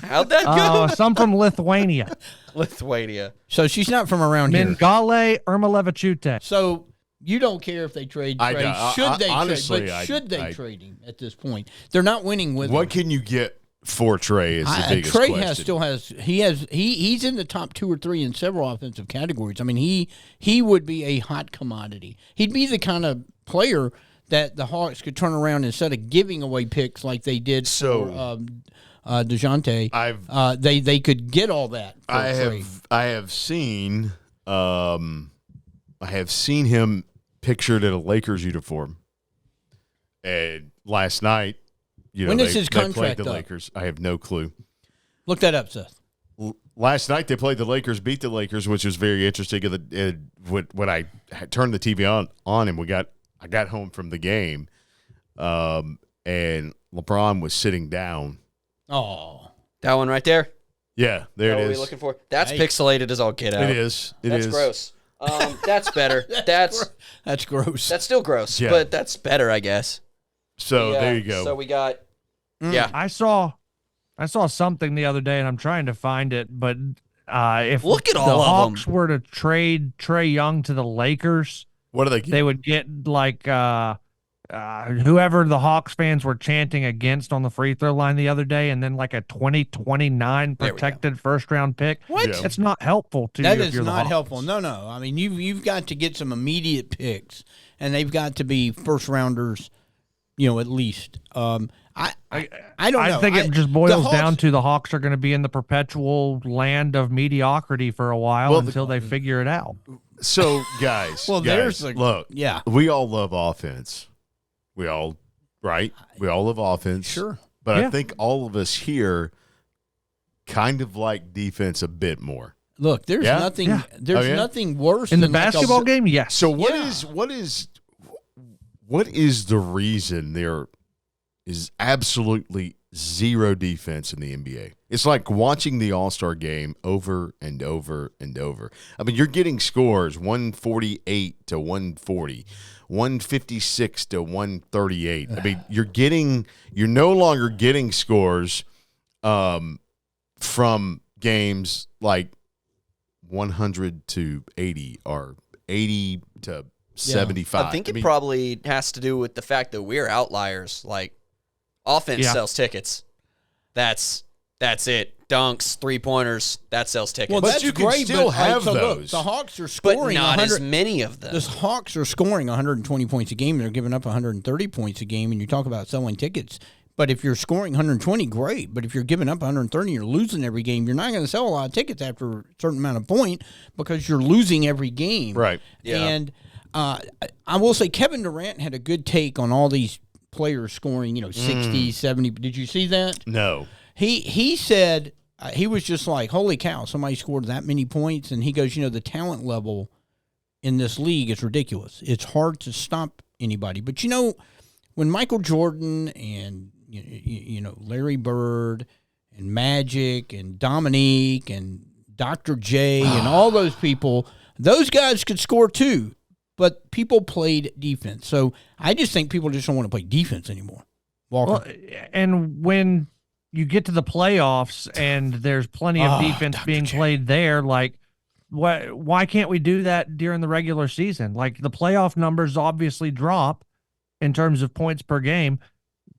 Speaker 1: How'd that go?
Speaker 4: Some from Lithuania.
Speaker 1: Lithuania.
Speaker 3: So she's not from around here.
Speaker 4: Mingale Ermolevachute.
Speaker 3: So you don't care if they trade
Speaker 2: I
Speaker 3: Trey.
Speaker 2: don't.
Speaker 3: Should they
Speaker 2: honestly,
Speaker 3: trade? But should they
Speaker 2: I-
Speaker 3: trade him at this point? They're not winning with
Speaker 2: What
Speaker 3: him.
Speaker 2: can you get for Trey is the biggest
Speaker 3: Trey
Speaker 2: question.
Speaker 3: he's in the top 2 or 3 in several offensive categories. I mean, he would be a hot commodity. He'd be the kind of player that the Hawks could turn around instead of giving away picks like they did for DeJounte. They could get all that. For Trey.
Speaker 2: I have seen him pictured in a Lakers uniform, and last night,
Speaker 3: When is his
Speaker 2: they played
Speaker 3: contract
Speaker 2: the
Speaker 3: up?
Speaker 2: Lakers. I have no clue.
Speaker 3: Look that up, Seth.
Speaker 2: Last night they played the Lakers, beat the Lakers, which was very interesting. When I had turned the TV on and I got home from the game, and LeBron was sitting down.
Speaker 3: Oh,
Speaker 1: That one right there.
Speaker 2: Yeah, there
Speaker 1: What
Speaker 2: it
Speaker 1: are we
Speaker 2: is.
Speaker 1: looking for? That's
Speaker 3: Hey.
Speaker 1: pixelated as all get out.
Speaker 2: It is.
Speaker 1: That's gross. That's better.
Speaker 3: that's gross.
Speaker 1: That's still gross,
Speaker 2: Yeah.
Speaker 1: but that's better, I guess.
Speaker 2: So
Speaker 1: Yeah,
Speaker 2: there you go.
Speaker 1: So we got. Yeah.
Speaker 4: I saw something the other day, and I'm trying to find it. But if
Speaker 1: Look at
Speaker 4: the
Speaker 1: all of
Speaker 4: Hawks
Speaker 1: them.
Speaker 4: were to trade Trey Young to the Lakers,
Speaker 2: What do they get?
Speaker 4: they would get like whoever the Hawks fans were chanting against on the free throw line the other day, and then like a 2029
Speaker 1: There we go.
Speaker 4: protected first-round pick.
Speaker 3: What?
Speaker 2: Yeah.
Speaker 4: It's not helpful to
Speaker 3: That
Speaker 4: you if
Speaker 3: is
Speaker 4: you're the
Speaker 3: not
Speaker 4: Hawks.
Speaker 3: helpful. No. I mean, you've got to get some immediate picks, and they've got to be first rounders, at least. I don't know.
Speaker 4: I think it just
Speaker 3: the
Speaker 4: boils
Speaker 3: Hawks-
Speaker 4: down to the Hawks are going to be in the perpetual land of mediocrity for a while
Speaker 2: Well,
Speaker 4: until they figure it out.
Speaker 2: So, guys,
Speaker 3: there's
Speaker 2: look.
Speaker 3: Yeah,
Speaker 2: We all love offense. We all love offense.
Speaker 3: sure.
Speaker 2: But I
Speaker 4: Yeah.
Speaker 2: think all of us here kind of like defense a bit more.
Speaker 3: Look, there's
Speaker 2: Yeah?
Speaker 3: nothing.
Speaker 4: Yeah.
Speaker 3: There's
Speaker 2: Oh, yeah?
Speaker 3: nothing worse
Speaker 4: In the
Speaker 3: than like a-
Speaker 4: basketball game, yes.
Speaker 2: So what
Speaker 3: Yeah.
Speaker 2: is the reason there is absolutely zero defense in the NBA? It's like watching the All-Star game over and over and over. I mean, you're getting scores 148 to 140, 156 to 138. I mean, you're no longer getting scores from games like 100 to 80 or 80 to 75.
Speaker 1: I think it
Speaker 2: mean,
Speaker 1: probably has to do with the fact that we're outliers. Like, offense
Speaker 4: Yeah.
Speaker 1: sells tickets. That's it. Dunks, 3-pointers, that sells tickets.
Speaker 3: Well,
Speaker 2: But
Speaker 3: that's
Speaker 2: you can
Speaker 3: great,
Speaker 2: still
Speaker 3: but,
Speaker 2: have
Speaker 3: so look,
Speaker 2: those.
Speaker 3: the Hawks are
Speaker 1: but
Speaker 3: scoring
Speaker 1: not
Speaker 3: 100.
Speaker 1: as many of them.
Speaker 3: The Hawks are scoring 120 points a game. They're giving up 130 points a game, and you talk about selling tickets. But if you're scoring 120, great. But if you're giving up 130, you're losing every game. You're not going to sell a lot of tickets after a certain amount of point because you're losing every game.
Speaker 2: Right.
Speaker 1: Yeah.
Speaker 3: And I will say Kevin Durant had a good take on all these players scoring, 60, 70. Did you see that?
Speaker 2: No.
Speaker 3: He said he was just like, holy cow, somebody scored that many points. And he goes, the talent level in this league is ridiculous. It's hard to stop anybody. But, when Michael Jordan and, Larry Bird and Magic and Dominique and Dr. J and all those people, those guys could score too. But people played defense. So I just think people just don't want to play defense anymore. Walker.
Speaker 4: Well, and when you get to the playoffs and there's plenty of defense
Speaker 3: Dr.
Speaker 4: being
Speaker 3: J.
Speaker 4: played there, like why can't we do that during the regular season? Like the playoff numbers obviously drop in terms of points per game.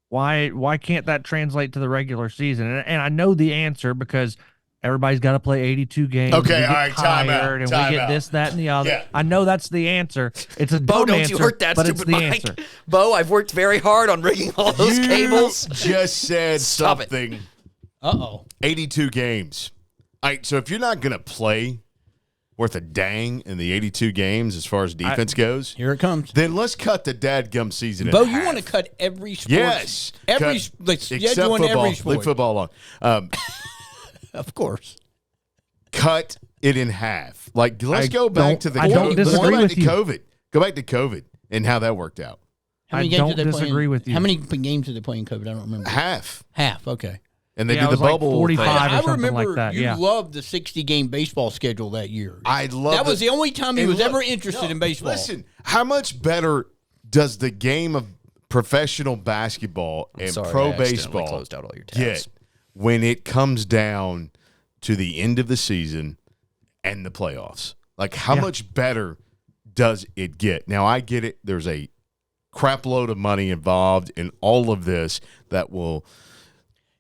Speaker 4: Why can't that translate to the regular season? And I know the answer because everybody's got to play 82 games.
Speaker 2: Okay,
Speaker 4: we get
Speaker 2: all right, time out,
Speaker 4: tired, and
Speaker 2: time
Speaker 4: we get
Speaker 2: out.
Speaker 4: this, that, and the other.
Speaker 2: Yeah.
Speaker 4: I know that's the answer. It's a
Speaker 1: Bo,
Speaker 4: dumb
Speaker 1: don't
Speaker 4: answer,
Speaker 1: you hurt that
Speaker 4: but
Speaker 1: stupid
Speaker 4: it's the
Speaker 1: mic.
Speaker 4: answer.
Speaker 1: Bo, I've worked very hard on rigging all those
Speaker 2: You
Speaker 1: cables.
Speaker 2: just said
Speaker 1: Stop it.
Speaker 2: something.
Speaker 3: Uh-oh.
Speaker 2: 82 games. All right, so if you're not going to play worth a dang in the 82 games as far as defense goes,
Speaker 3: Here it comes.
Speaker 2: then let's cut the dadgum season
Speaker 3: Bo,
Speaker 2: in
Speaker 3: you
Speaker 2: half.
Speaker 3: want to cut every sport?
Speaker 2: Yes.
Speaker 3: Every
Speaker 2: Cut-
Speaker 3: like, yeah,
Speaker 2: except
Speaker 3: you want
Speaker 2: football.
Speaker 3: every sport.
Speaker 2: Leave football alone.
Speaker 3: Of course.
Speaker 2: Cut it in half. Like, let's
Speaker 4: I
Speaker 2: go back to the
Speaker 4: I don't
Speaker 2: COVID. Let's go
Speaker 4: disagree
Speaker 2: back
Speaker 4: with
Speaker 2: to
Speaker 4: you.
Speaker 2: COVID. Go back to COVID and how that worked out.
Speaker 3: How many
Speaker 4: I
Speaker 3: games
Speaker 4: don't
Speaker 3: did they play
Speaker 4: disagree
Speaker 3: in,
Speaker 4: with you.
Speaker 3: How many games did they play in COVID? I don't remember.
Speaker 2: Half.
Speaker 3: Half. Okay.
Speaker 2: And they
Speaker 4: Yeah,
Speaker 2: did
Speaker 4: it
Speaker 2: the
Speaker 4: was like
Speaker 2: bubble.
Speaker 4: 45
Speaker 2: thing.
Speaker 4: or
Speaker 3: I
Speaker 4: something
Speaker 3: remember
Speaker 4: like that,
Speaker 3: you
Speaker 4: yeah.
Speaker 3: loved the 60-game baseball schedule that year.
Speaker 2: I love
Speaker 3: that was the only time he
Speaker 2: and
Speaker 3: was
Speaker 2: look-
Speaker 3: ever interested in baseball.
Speaker 2: Listen, how much better does the game of professional basketball and
Speaker 1: Sorry,
Speaker 2: pro
Speaker 1: I accidentally
Speaker 2: baseball
Speaker 1: closed out all your tabs.
Speaker 2: get when it comes down to the end of the season and the playoffs? Like, how much better does it get? Now, I get it. There's a crap load of money involved in all of this that will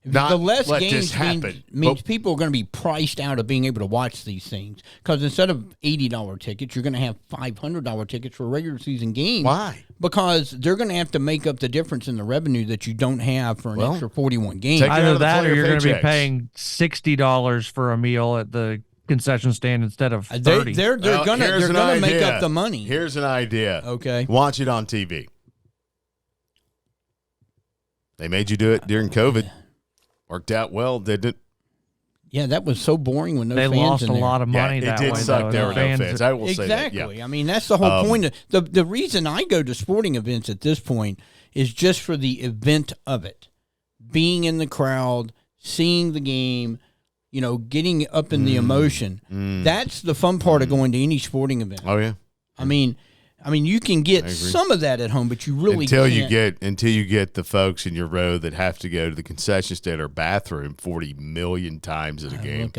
Speaker 2: not
Speaker 3: the less
Speaker 2: let this
Speaker 3: games
Speaker 2: happen.
Speaker 3: means
Speaker 2: But-
Speaker 3: people are going to be priced out of being able to watch these things. Because instead of $80 tickets, you're going to have $500 tickets for regular season games.
Speaker 2: Why?
Speaker 3: Because they're going to have to make up the difference in the revenue that you don't have for an
Speaker 2: Well,
Speaker 3: extra 41 games.
Speaker 2: take it out
Speaker 4: Either
Speaker 2: of the
Speaker 4: that or
Speaker 2: player
Speaker 4: you're going to be
Speaker 2: paychecks.
Speaker 4: paying $60 for a meal at the concession stand instead of 30.
Speaker 3: They're
Speaker 2: Well,
Speaker 3: going
Speaker 2: here's an
Speaker 3: to make
Speaker 2: idea.
Speaker 3: up the money.
Speaker 2: Here's an idea.
Speaker 3: Okay.
Speaker 2: Watch it on TV. They made you do it during COVID. Worked out well, didn't it?
Speaker 3: Yeah, that was so boring when no
Speaker 4: They
Speaker 3: fans
Speaker 4: lost
Speaker 3: in
Speaker 4: a
Speaker 3: there.
Speaker 4: lot of money
Speaker 2: it
Speaker 4: that
Speaker 2: did
Speaker 4: way.
Speaker 2: suck.
Speaker 4: though.
Speaker 2: There
Speaker 4: The
Speaker 2: were no fans. I will say that.
Speaker 3: Exactly.
Speaker 2: Yeah.
Speaker 3: I mean, that's the whole point. The reason I go to sporting events at this point is just for the event of it. Being in the crowd, seeing the game, getting up in the emotion. That's the fun part of going to any sporting event.
Speaker 2: Oh yeah.
Speaker 3: I mean, you can get
Speaker 2: I agree.
Speaker 3: some of that at home, but you really
Speaker 2: Until
Speaker 3: can't.
Speaker 2: you get the folks in your row that have to go to the concession stand or bathroom 40 million times in a game.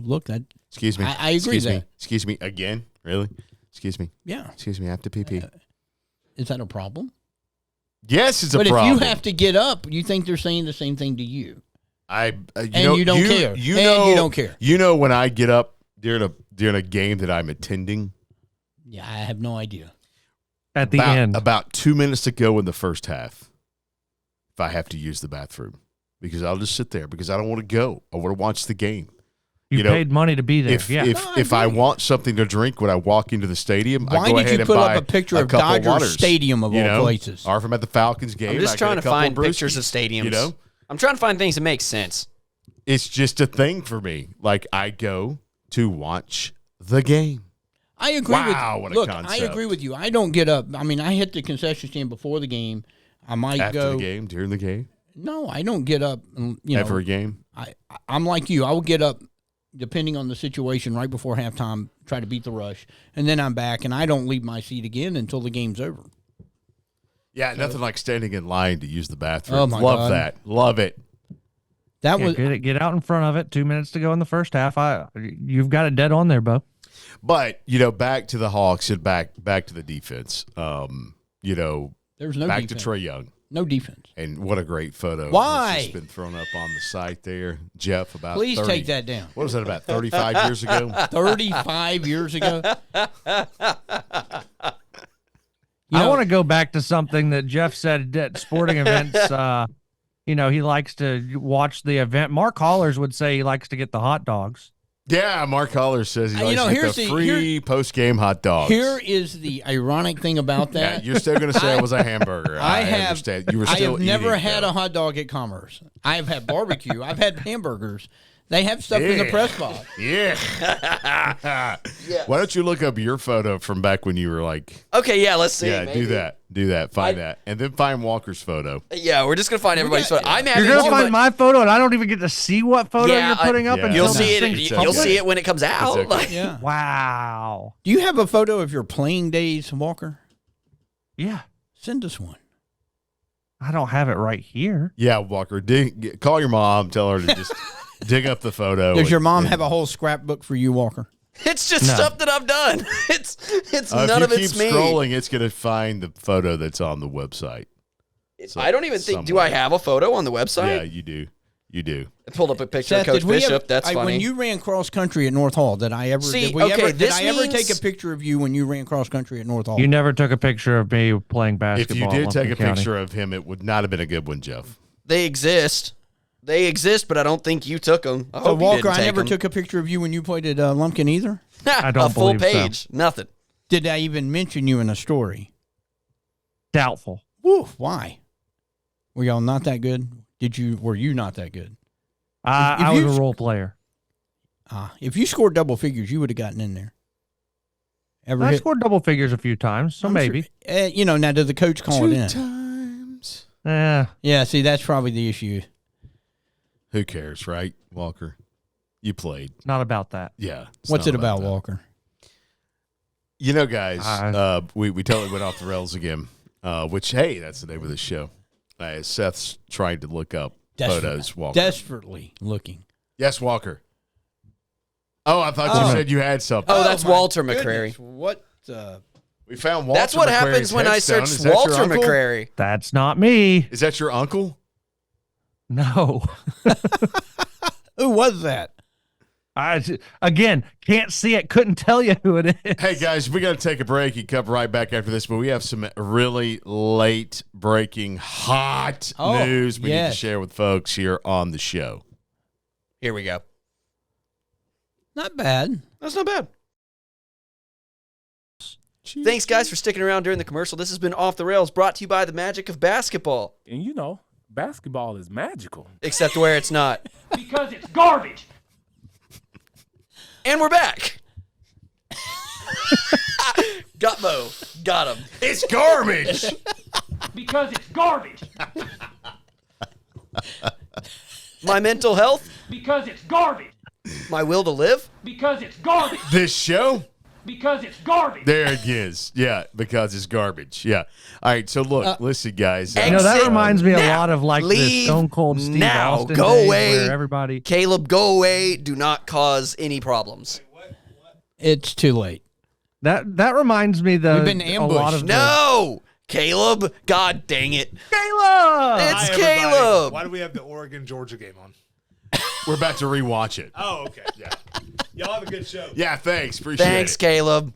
Speaker 3: Look, that.
Speaker 2: Excuse me.
Speaker 3: I agree
Speaker 2: Excuse me.
Speaker 3: that.
Speaker 2: Excuse me again. Really? Excuse me.
Speaker 3: Yeah.
Speaker 2: Excuse me. I have to pee pee.
Speaker 3: Is that a problem?
Speaker 2: Yes, it's a
Speaker 3: But
Speaker 2: problem.
Speaker 3: if you have to get up, you think they're saying the same thing to you.
Speaker 2: You
Speaker 3: don't care.
Speaker 2: You
Speaker 3: And
Speaker 2: know,
Speaker 3: you don't care.
Speaker 2: You know when I get up during a game that I'm attending.
Speaker 3: Yeah, I have no idea.
Speaker 4: At the end.
Speaker 2: About 2 minutes to go in the first half, if I have to use the bathroom, because I'll just sit there because I don't want to go. I want to watch the game.
Speaker 4: you paid money to be there.
Speaker 2: If
Speaker 4: yeah.
Speaker 2: if I want something to drink when I walk into the stadium, I
Speaker 3: Why
Speaker 2: go
Speaker 3: did
Speaker 2: ahead
Speaker 3: you
Speaker 2: and
Speaker 3: put
Speaker 2: buy
Speaker 3: up a picture of
Speaker 2: couple
Speaker 3: Dodger
Speaker 2: waters,
Speaker 3: Stadium of all places?
Speaker 2: Or if I'm at the Falcons game,
Speaker 1: I'm just
Speaker 2: I get
Speaker 1: trying
Speaker 2: a
Speaker 1: to
Speaker 2: couple
Speaker 1: find
Speaker 2: brewskis,
Speaker 1: pictures of stadiums.
Speaker 2: You know,
Speaker 1: I'm trying to find things that make sense.
Speaker 2: it's just a thing for me. Like I go to watch the game.
Speaker 3: I agree
Speaker 2: Wow, what
Speaker 3: with
Speaker 2: a
Speaker 3: look.
Speaker 2: concept.
Speaker 3: I agree with you. I don't get up. I mean, I hit the concession stand before the game. I might
Speaker 2: After
Speaker 3: go.
Speaker 2: the game, during the game,
Speaker 3: No, I don't get up. And,
Speaker 2: every game.
Speaker 3: I'm like you. I will get up depending on the situation right before halftime. Try to beat the rush, and then I'm back, and I don't leave my seat again until the game's over.
Speaker 2: Yeah, nothing like standing in line to use the bathroom.
Speaker 3: Oh, my
Speaker 2: Love
Speaker 3: God.
Speaker 2: that. Love it.
Speaker 3: That was
Speaker 4: Get out in front of it. 2 minutes to go in the first half. You've got it dead on there, Bo.
Speaker 2: But back to the Hawks and back to the defense.
Speaker 3: there's no
Speaker 2: back
Speaker 3: defense.
Speaker 2: to Trae Young.
Speaker 3: No defense.
Speaker 2: And what a great photo.
Speaker 3: Why?
Speaker 2: It's just been thrown up on the site there. Jeff, about
Speaker 3: Please
Speaker 2: 30
Speaker 3: take that down.
Speaker 2: What was that, about 35 years ago?
Speaker 3: 35 years ago.
Speaker 4: I want to go back to something that Jeff said at sporting events. He likes to watch the event. Mark Hollers would say he likes to get the hot dogs.
Speaker 2: Yeah, Mark Holler says he likes to
Speaker 3: here's
Speaker 2: get the
Speaker 3: the-
Speaker 2: free post-game hot dogs.
Speaker 3: Here is the ironic thing about
Speaker 2: yeah,
Speaker 3: that.
Speaker 2: you're still going to say it was a hamburger. I understand. You were
Speaker 3: I
Speaker 2: still
Speaker 3: have never
Speaker 2: eating,
Speaker 3: had
Speaker 2: though.
Speaker 3: a hot dog at Commerce. I have had barbecue. I've had hamburgers. They have stuff in the
Speaker 2: Yeah.
Speaker 3: press box.
Speaker 2: Yeah. Why don't you look up your photo from back when you were like,
Speaker 1: Okay, yeah, let's see.
Speaker 2: yeah,
Speaker 1: maybe.
Speaker 2: do that, find that, and then find Walker's photo.
Speaker 1: Yeah, we're just gonna find everybody's photo. I'm
Speaker 4: You're
Speaker 1: having
Speaker 4: gonna
Speaker 1: too
Speaker 4: find
Speaker 1: much-
Speaker 4: my photo, and I don't even get to see what photo
Speaker 1: Yeah,
Speaker 4: you're putting up
Speaker 2: yeah.
Speaker 4: until
Speaker 1: You'll
Speaker 4: this
Speaker 1: see it.
Speaker 4: thing's
Speaker 2: It's
Speaker 1: You'll
Speaker 2: okay.
Speaker 1: see it when it comes out.
Speaker 2: okay.
Speaker 1: Like-
Speaker 3: Yeah.
Speaker 4: Wow.
Speaker 3: Do you have a photo of your playing days, Walker?
Speaker 4: Yeah.
Speaker 3: Send us one.
Speaker 4: I don't have it right here.
Speaker 2: Yeah, Walker, call your mom, tell her to just dig up the photo.
Speaker 3: Does your mom
Speaker 2: and-
Speaker 3: have a whole scrapbook for you, Walker?
Speaker 1: It's just
Speaker 4: No.
Speaker 1: stuff that I've done. It's
Speaker 2: if
Speaker 1: none
Speaker 2: you
Speaker 1: of it's
Speaker 2: keep
Speaker 1: me.
Speaker 2: scrolling, it's going to find the photo that's on the website.
Speaker 1: I don't even think. Do
Speaker 2: somewhere.
Speaker 1: I have a photo on the website?
Speaker 2: Yeah, you do. You do.
Speaker 1: I pulled up a picture
Speaker 3: Seth,
Speaker 1: of Coach
Speaker 3: did we
Speaker 1: Bishop.
Speaker 3: ever-
Speaker 1: That's funny.
Speaker 3: When you ran cross country at North Hall, did I ever?
Speaker 1: See,
Speaker 3: did we
Speaker 1: okay,
Speaker 3: ever? Did
Speaker 1: this
Speaker 3: I ever
Speaker 1: means-
Speaker 3: take a picture of you when you ran cross country at North Hall?
Speaker 4: You never took a picture of me playing
Speaker 2: If
Speaker 4: basketball.
Speaker 2: you
Speaker 4: at
Speaker 2: did take a
Speaker 4: Lumpkin County.
Speaker 2: picture of him, it would not have been a good one, Jeff.
Speaker 1: They exist. They exist, but I don't think you took them. I
Speaker 3: So
Speaker 1: hope you
Speaker 3: Walker,
Speaker 1: didn't
Speaker 3: I
Speaker 1: take
Speaker 3: never
Speaker 1: 'em.
Speaker 3: took a picture of you when you played at Lumpkin either.
Speaker 4: I don't
Speaker 1: a full
Speaker 4: believe so.
Speaker 1: page. Nothing.
Speaker 3: Did I even mention you in a story?
Speaker 4: Doubtful.
Speaker 3: Woo, why? Were y'all not that good? Were you not that good?
Speaker 4: I
Speaker 3: If
Speaker 4: was
Speaker 3: you-
Speaker 4: a role player.
Speaker 3: If you scored double figures, you would have gotten in there. Ever
Speaker 4: I
Speaker 3: hit?
Speaker 4: scored double figures a few times, so
Speaker 3: I'm
Speaker 4: maybe.
Speaker 3: Sure. Now did the coach call it in?
Speaker 2: times.
Speaker 4: Eh,
Speaker 3: Yeah, see, that's probably the issue.
Speaker 2: Who cares, right, Walker? You played.
Speaker 4: It's not about that.
Speaker 2: Yeah. it's
Speaker 3: What's
Speaker 2: not
Speaker 3: it about,
Speaker 2: that.
Speaker 3: Walker?
Speaker 2: You know, guys, we totally went off the rails again, which, hey, that's the name of the show. Seth's trying to look up photos, Walker.
Speaker 3: Desperately looking.
Speaker 2: Yes, Walker. Oh, I thought you said you had something.
Speaker 1: Oh, that's
Speaker 3: my
Speaker 1: Walter
Speaker 3: goodness.
Speaker 1: McCrary.
Speaker 3: What?
Speaker 2: We found Walter
Speaker 1: That's what
Speaker 2: McCrary's
Speaker 1: happens when I
Speaker 2: headstone.
Speaker 1: search
Speaker 2: Is that your
Speaker 1: Walter
Speaker 2: uncle?
Speaker 1: McCrary.
Speaker 4: That's not me.
Speaker 2: Is that your uncle?
Speaker 4: No.
Speaker 3: Who was that?
Speaker 4: Again, can't see it, couldn't tell you who it is.
Speaker 2: Hey, guys, we got to take a break and come right back after this, but we have some really late breaking hot news we need to share with folks here on the show.
Speaker 1: Here we go.
Speaker 3: Not bad.
Speaker 1: That's not bad. Thanks, guys, for sticking around during the commercial. This has been Off the Rails, brought to you by the magic of basketball.
Speaker 5: And you know, basketball is magical.
Speaker 1: Except where it's not.
Speaker 6: Because it's garbage.
Speaker 1: And we're back. Got Mo. Got him.
Speaker 2: It's garbage.
Speaker 6: Because it's garbage.
Speaker 1: My mental health.
Speaker 6: Because it's garbage.
Speaker 1: My will to live.
Speaker 6: Because it's garbage.
Speaker 2: This show?
Speaker 6: Because it's garbage.
Speaker 2: There it is. Yeah, because it's garbage. Yeah. All right, so look, listen, guys.
Speaker 4: You know, that
Speaker 1: Exit
Speaker 4: reminds me a
Speaker 1: now.
Speaker 4: lot of like the
Speaker 1: Leave
Speaker 4: Stone Cold Steve
Speaker 1: now.
Speaker 4: Austin
Speaker 1: Go
Speaker 4: days
Speaker 1: away.
Speaker 4: where everybody.
Speaker 1: Caleb, go away. Do not cause any problems.
Speaker 3: It's too late.
Speaker 4: That reminds me though.
Speaker 3: We've been
Speaker 4: a lot of
Speaker 3: ambushed.
Speaker 1: No. Caleb. God dang it.
Speaker 4: Caleb.
Speaker 1: It's
Speaker 7: Hi, everybody.
Speaker 1: Caleb.
Speaker 7: Why do we have the Oregon-Georgia game on?
Speaker 2: We're about to rewatch it.
Speaker 7: Oh, okay. Yeah. Y'all have a good show.
Speaker 2: Yeah, thanks. Appreciate
Speaker 1: Thanks,
Speaker 2: it.
Speaker 1: Caleb.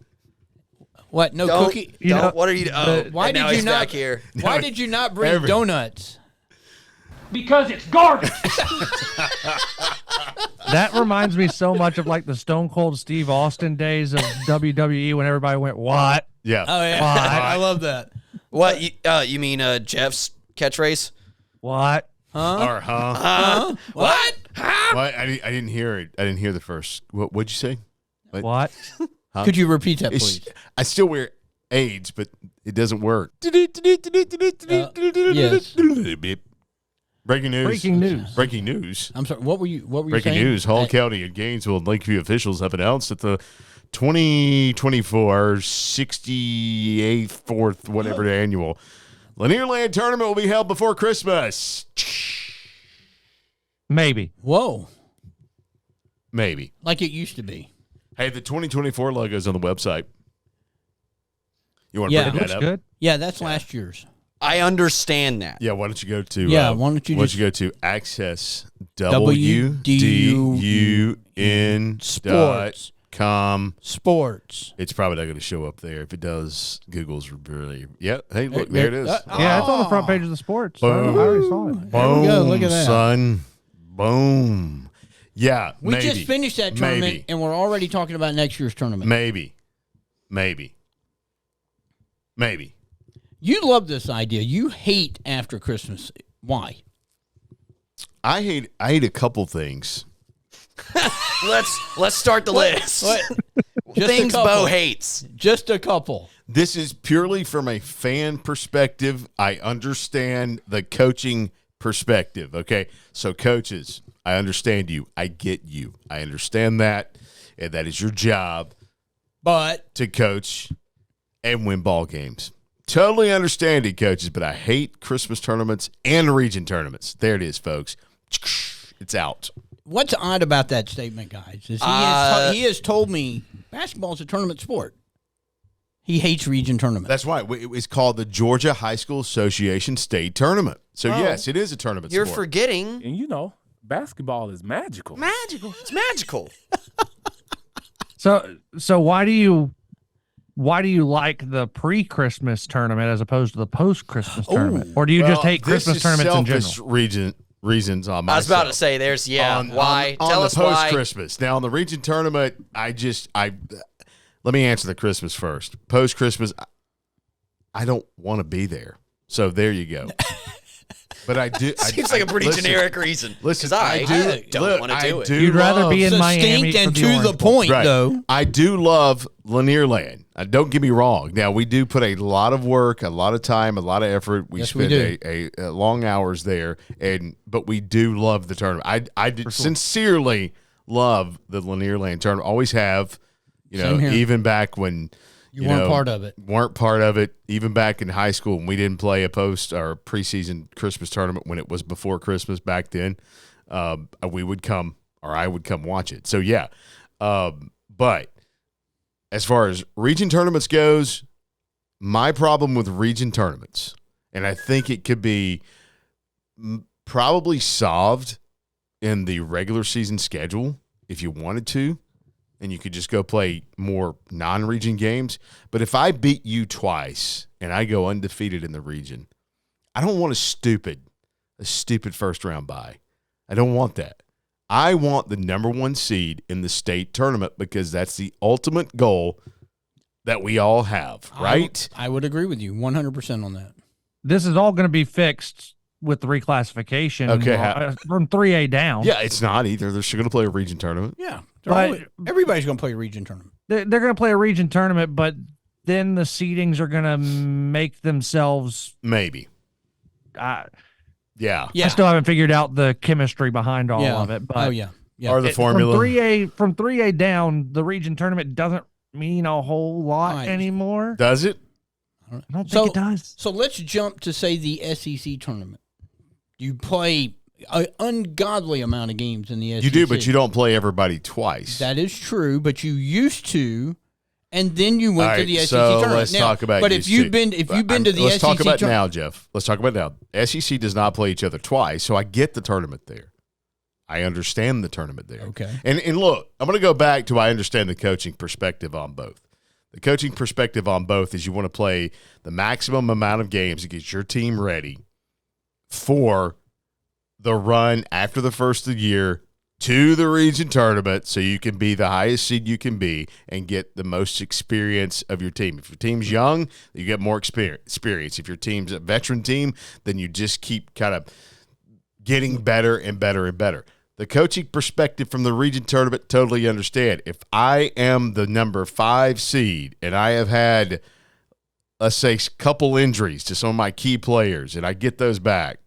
Speaker 3: What? No
Speaker 1: Don't,
Speaker 3: cookie?
Speaker 4: You know,
Speaker 1: what are you? Oh,
Speaker 3: Why
Speaker 1: and now
Speaker 3: did you
Speaker 1: he's
Speaker 3: not?
Speaker 1: back here?
Speaker 3: Why did you not bring donuts?
Speaker 6: Because it's garbage.
Speaker 4: That reminds me so much of like the Stone Cold Steve Austin days of WWE when everybody went, "What?"
Speaker 2: Yeah.
Speaker 3: Oh yeah,
Speaker 4: What?
Speaker 3: I love that.
Speaker 1: What? You mean Jeff's catchchphrase?
Speaker 4: What?
Speaker 2: Or, huh?
Speaker 1: What? Huh?
Speaker 2: What? I didn't hear it. I didn't hear the first. What'd you say?
Speaker 4: What?
Speaker 2: Huh?
Speaker 3: Could you repeat that,
Speaker 2: It's-
Speaker 3: please?
Speaker 2: I still wear AIDS, but it doesn't work.
Speaker 3: Yes.
Speaker 2: Breaking news.
Speaker 4: Breaking news.
Speaker 2: Breaking news.
Speaker 3: I'm sorry. What were you
Speaker 2: Breaking
Speaker 3: saying?
Speaker 2: news. Hall County and Gainesville and Lakeview officials have announced that the 2024 68th, 4th, whatever the annual LANIERLAND tournament will be held before Christmas.
Speaker 4: Maybe.
Speaker 3: Whoa,
Speaker 2: Maybe.
Speaker 3: like it used to be.
Speaker 2: Hey, the 2024 logo's on the website. You want to
Speaker 3: Yeah.
Speaker 2: bring
Speaker 4: It
Speaker 2: that
Speaker 4: looks
Speaker 2: up?
Speaker 4: good.
Speaker 3: Yeah, that's last year's.
Speaker 1: I understand that.
Speaker 2: Yeah, why don't you go to
Speaker 3: Why don't you just
Speaker 2: go to access
Speaker 3: Sports.
Speaker 2: wdun.com.
Speaker 3: Sports.
Speaker 2: It's probably not going to show up there. If it does, Google's really Hey, look, there it is.
Speaker 4: Yeah, it's on the front page of the sports. I already saw it.
Speaker 3: There we go. Look
Speaker 2: Boom,
Speaker 3: at that.
Speaker 2: son. Boom. Yeah,
Speaker 3: We
Speaker 2: maybe.
Speaker 3: just finished that tournament,
Speaker 2: Maybe.
Speaker 3: and we're already talking about next year's tournament.
Speaker 2: Maybe.
Speaker 3: You love this idea. You hate after Christmas. Why?
Speaker 2: I hate a couple things.
Speaker 1: Let's start the list.
Speaker 3: What? Just
Speaker 1: Things
Speaker 3: a couple.
Speaker 1: Bo hates.
Speaker 3: Just a couple.
Speaker 2: This is purely from a fan perspective. I understand the coaching perspective. Okay. So, coaches, I understand you. I get you. I understand that. And that is your job
Speaker 3: But
Speaker 2: to coach and win ball games. Totally understand it, coaches, but I hate Christmas tournaments and region tournaments. There it is, folks. It's out.
Speaker 3: what's odd about that statement, guys, is he has told me basketball is a tournament sport. He hates region tournaments.
Speaker 2: That's right. It's called the Georgia High School Association State Tournament. So, yes, it is a tournament
Speaker 1: You're
Speaker 2: sport.
Speaker 1: forgetting.
Speaker 5: And you know, basketball is magical.
Speaker 1: Magical. It's magical.
Speaker 4: So why do you like the pre-Christmas tournament as opposed to the post-Christmas tournament? Or do you just hate Christmas tournaments in general?
Speaker 2: Reasons on my
Speaker 1: I was about to say, there's, why?
Speaker 2: on
Speaker 1: Tell
Speaker 2: the
Speaker 1: us why.
Speaker 2: post-Christmas. Now, on the region tournament, let me answer the Christmas first. Post-Christmas, I don't want to be there. So there you go. But I do.
Speaker 1: Seems like a pretty
Speaker 2: listen,
Speaker 1: generic reason.
Speaker 2: Listen,
Speaker 1: 'Cause I don't
Speaker 2: look,
Speaker 1: want to
Speaker 2: I
Speaker 1: do it.
Speaker 2: do
Speaker 4: You'd rather
Speaker 2: love-
Speaker 4: be in Miami
Speaker 3: Succinct and
Speaker 4: for
Speaker 3: to
Speaker 4: Orange
Speaker 3: the
Speaker 4: Bowl.
Speaker 3: point,
Speaker 2: Right.
Speaker 3: though.
Speaker 2: I do love LANIERLAND. Don't get me wrong. Now, we do put a lot of work, a lot of time, a lot of effort. We
Speaker 3: Yes, we
Speaker 2: spend
Speaker 3: do.
Speaker 2: a long hours there, but we do love the tournament. I did sincerely love the LANIERLAND tournament. Always have,
Speaker 3: Same here.
Speaker 2: even back when
Speaker 3: You weren't part of it.
Speaker 2: Weren't part of it. Even back in high school when we didn't play a post or preseason Christmas tournament when it was before Christmas back then, we would come or I would come watch it. So yeah, but as far as region tournaments goes, my problem with region tournaments, and I think it could be probably solved in the regular season schedule if you wanted to, and you could just go play more non-region games. But if I beat you twice and I go undefeated in the region, I don't want a stupid first-round bye. I don't want that. I want the number one seed in the state tournament because that's the ultimate goal that we all have, right?
Speaker 3: I would agree with you 100% on that.
Speaker 4: This is all going to be fixed with the reclassification from 3A down.
Speaker 2: Yeah, it's not either. They're still going to play a region tournament.
Speaker 3: Yeah.
Speaker 4: But-
Speaker 3: Everybody's going to play a region tournament.
Speaker 4: They're going to play a region tournament, but then the seedings are going to make themselves.
Speaker 2: Maybe.
Speaker 4: I
Speaker 2: Yeah.
Speaker 3: Yeah.
Speaker 4: still haven't figured out the chemistry behind all
Speaker 3: yeah.
Speaker 4: of it. But
Speaker 3: Oh, yeah. Yeah.
Speaker 2: Or the formula.
Speaker 4: from 3A down, the region tournament doesn't mean a whole lot
Speaker 3: Right.
Speaker 4: anymore.
Speaker 2: Does it?
Speaker 4: I don't think
Speaker 3: So-
Speaker 4: it does.
Speaker 3: So let's jump to, say, the SEC tournament. You play an ungodly amount of games in the SEC.
Speaker 2: You do, but you don't play everybody twice.
Speaker 3: That is true, but you used to, and then you went
Speaker 2: All
Speaker 3: to
Speaker 2: right,
Speaker 3: the SEC
Speaker 2: so
Speaker 3: tournament.
Speaker 2: let's
Speaker 3: Now,
Speaker 2: talk about
Speaker 3: But
Speaker 2: used
Speaker 3: if you've
Speaker 2: to.
Speaker 3: been to the
Speaker 2: let's
Speaker 3: SEC
Speaker 2: talk about
Speaker 3: tournament
Speaker 2: now, Jeff. Let's talk about now. SEC does not play each other twice, so I get the tournament there. I understand the tournament there.
Speaker 3: Okay.
Speaker 2: And look, I'm going to go back to I understand the coaching perspective on both. The coaching perspective on both is you want to play the maximum amount of games to get your team ready for the run after the first of the year to the region tournament so you can be the highest seed you can be and get the most experience of your team. If your team's young, you get more experience. If your team's a veteran team, then you just keep kind of getting better and better and better. The coaching perspective from the region tournament, totally understand. If I am the number 5 seed and I have had, let's say, a couple injuries to some of my key players and I get those back,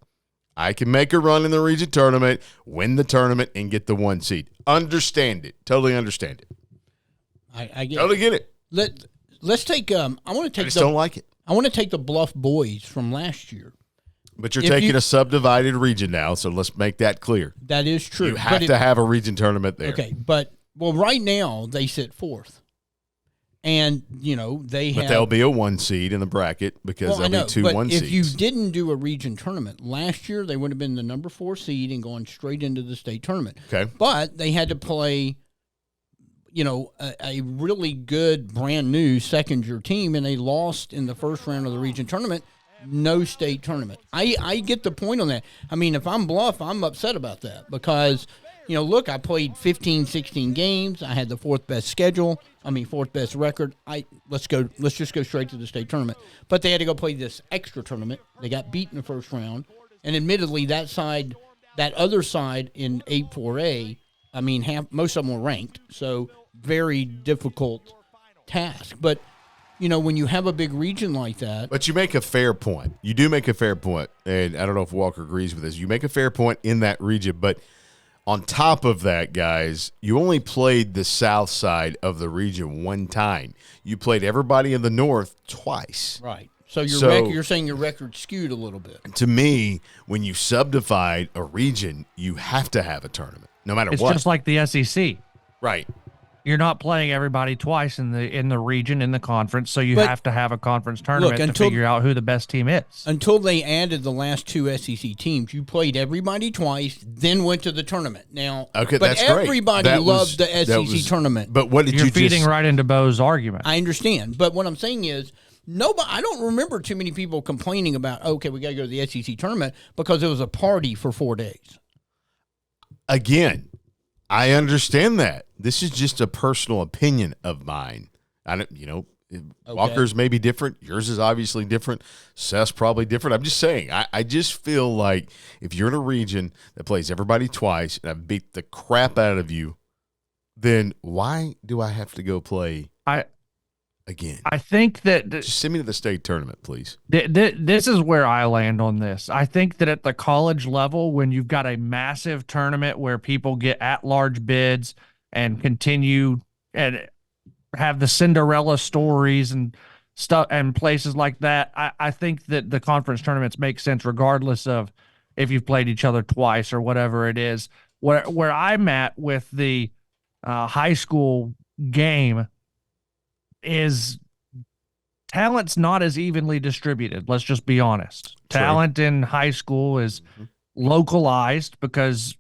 Speaker 2: I can make a run in the region tournament, win the tournament, and get the 1 seed. Understand it. Totally understand it.
Speaker 3: I get
Speaker 2: Totally get it.
Speaker 3: Let's take I want to
Speaker 2: I
Speaker 3: take
Speaker 2: just don't like it.
Speaker 3: I want to take the Bluff Boys from last year.
Speaker 2: But you're
Speaker 3: If
Speaker 2: taking
Speaker 3: you-
Speaker 2: a subdivided region now, so let's make that clear.
Speaker 3: That is true.
Speaker 2: You have
Speaker 3: But
Speaker 2: to have a region tournament there.
Speaker 3: Okay, but right now they sit 4th. And, they have
Speaker 2: But there'll be a 1 seed in the bracket because
Speaker 3: I
Speaker 2: there'll
Speaker 3: know,
Speaker 2: be 2
Speaker 3: but
Speaker 2: 1
Speaker 3: if
Speaker 2: seeds.
Speaker 3: you didn't do a region tournament last year, they would have been the number 4 seed and going straight into the state tournament.
Speaker 2: Okay.
Speaker 3: But they had to play, a really good brand new second year team, and they lost in the first round of the region tournament. No state tournament. I get the point on that. I mean, if I'm Bluff, I'm upset about that because, look, I played 15, 16 games. I had the fourth best record. Let's just go straight to the state tournament. But they had to go play this extra tournament. They got beat in the first round. And admittedly, that other side in 8-4A, I mean, most of them were ranked. So very difficult task. But, when you have a big region like that.
Speaker 2: But you make a fair point. You do make a fair point. And I don't know if Walker agrees with this. You make a fair point in that region. But on top of that, guys, you only played the south side of the region 1 time. You played everybody in the north twice.
Speaker 3: Right. So you're saying your record skewed a little bit.
Speaker 2: To me, when you subdivide a region, you have to have a tournament, no matter
Speaker 4: It's
Speaker 2: what.
Speaker 4: just like the SEC.
Speaker 2: Right.
Speaker 4: You're not playing everybody twice in the region, in the conference, so you
Speaker 3: But
Speaker 4: have to have a conference tournament to
Speaker 3: until-
Speaker 4: figure out who the best team is.
Speaker 3: Until they added the last 2 SEC teams, you played everybody twice, then went to the tournament. Now,
Speaker 2: Okay,
Speaker 3: but
Speaker 2: that's great.
Speaker 3: everybody
Speaker 2: That
Speaker 3: loved
Speaker 2: was-
Speaker 3: the
Speaker 2: that
Speaker 3: SEC
Speaker 2: was-
Speaker 3: tournament.
Speaker 2: But what did
Speaker 4: You're
Speaker 2: you
Speaker 4: feeding
Speaker 2: just?
Speaker 4: right into Bo's argument.
Speaker 3: I understand, but what I'm saying is, I don't remember too many people complaining about, okay, we got to go to the SEC tournament because it was a party for 4 days.
Speaker 2: Again, I understand that. This is just a personal opinion of mine. I don't, Walker's maybe different. Yours is obviously different. Seth's probably different. I'm just saying. I just feel like if you're in a region that plays everybody twice and I beat the crap out of you, then why do I have to go play again?
Speaker 4: I think that
Speaker 2: Just send me to the state tournament, please.
Speaker 4: this is where I land on this. I think that at the college level, when you've got a massive tournament where people get at-large bids and continue and have the Cinderella stories and stuff and places like that, I think that the conference tournaments make sense regardless of if you've played each other twice or whatever it is. Where I'm at with the high school game is talent's not as evenly distributed. Let's just be honest.
Speaker 2: True.
Speaker 4: Talent in high school is localized because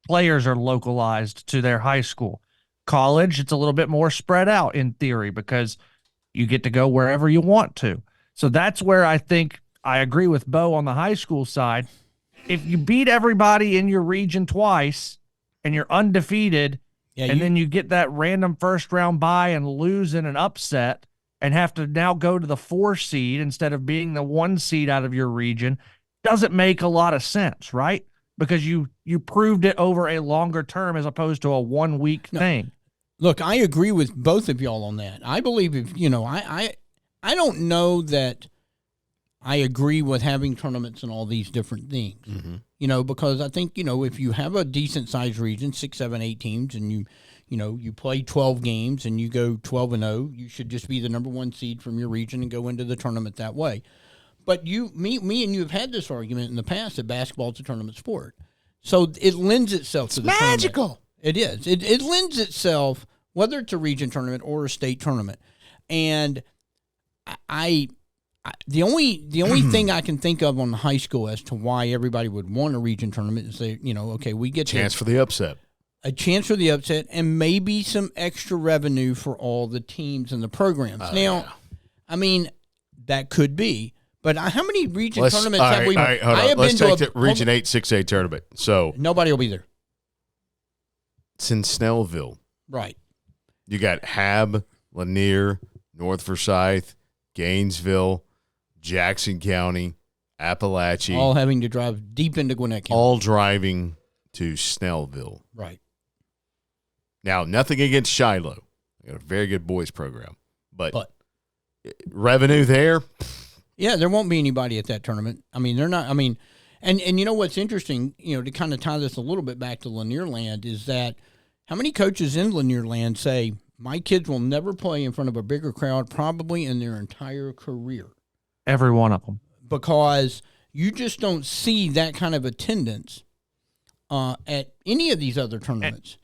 Speaker 4: players are localized to their high school. College, it's a little bit more spread out in theory because you get to go wherever you want to. So that's where I think I agree with Bo on the high school side. If you beat everybody in your region twice and you're undefeated, then you get that random first round bye and lose in an upset and have to now go to the 4 seed instead of being the 1 seed out of your region, doesn't make a lot of sense, right? Because you proved it over a longer term as opposed to a 1 week thing.
Speaker 3: Look, I agree with both of y'all on that. I believe I don't know that I agree with having tournaments and all these different things. Because I think, if you have a decent sized region, 6, 7, 8 teams, and you play 12 games and you go 12-0, you should just be the number 1 seed from your region and go into the tournament that way. But me and you have had this argument in the past that basketball is a tournament sport. So it lends itself to the
Speaker 2: magical.
Speaker 3: tournament. It is. It lends itself, whether it's a region tournament or a state tournament. And the only thing I can think of on the high school as to why everybody would want a region tournament is they, we get
Speaker 2: Chance for the upset.
Speaker 3: A chance for the upset and maybe some extra revenue for all the teams and the programs. I mean, that could be. But how many region tournaments have we?
Speaker 2: All right, hold on. Let's take the Region 8 6A tournament. So
Speaker 3: nobody will be there.
Speaker 2: It's in Snellville.
Speaker 3: Right.
Speaker 2: You got Hab, Lanier, North Forsyth, Gainesville, Jackson County, Appalachia.
Speaker 3: All having to drive deep into Gwinnett County.
Speaker 2: All driving to Snellville.
Speaker 3: Right.
Speaker 2: Now, nothing against Shiloh. They got a very good boys program. But revenue there?
Speaker 3: Yeah, there won't be anybody at that tournament. I mean, they're not. I mean, and you know what's interesting, to kind of tie this a little bit back to LANIERLAND is that how many coaches in LANIERLAND say, my kids will never play in front of a bigger crowd probably in their entire career?
Speaker 4: Every one of them.
Speaker 3: Because you just don't see that kind of attendance at any of these other tournaments.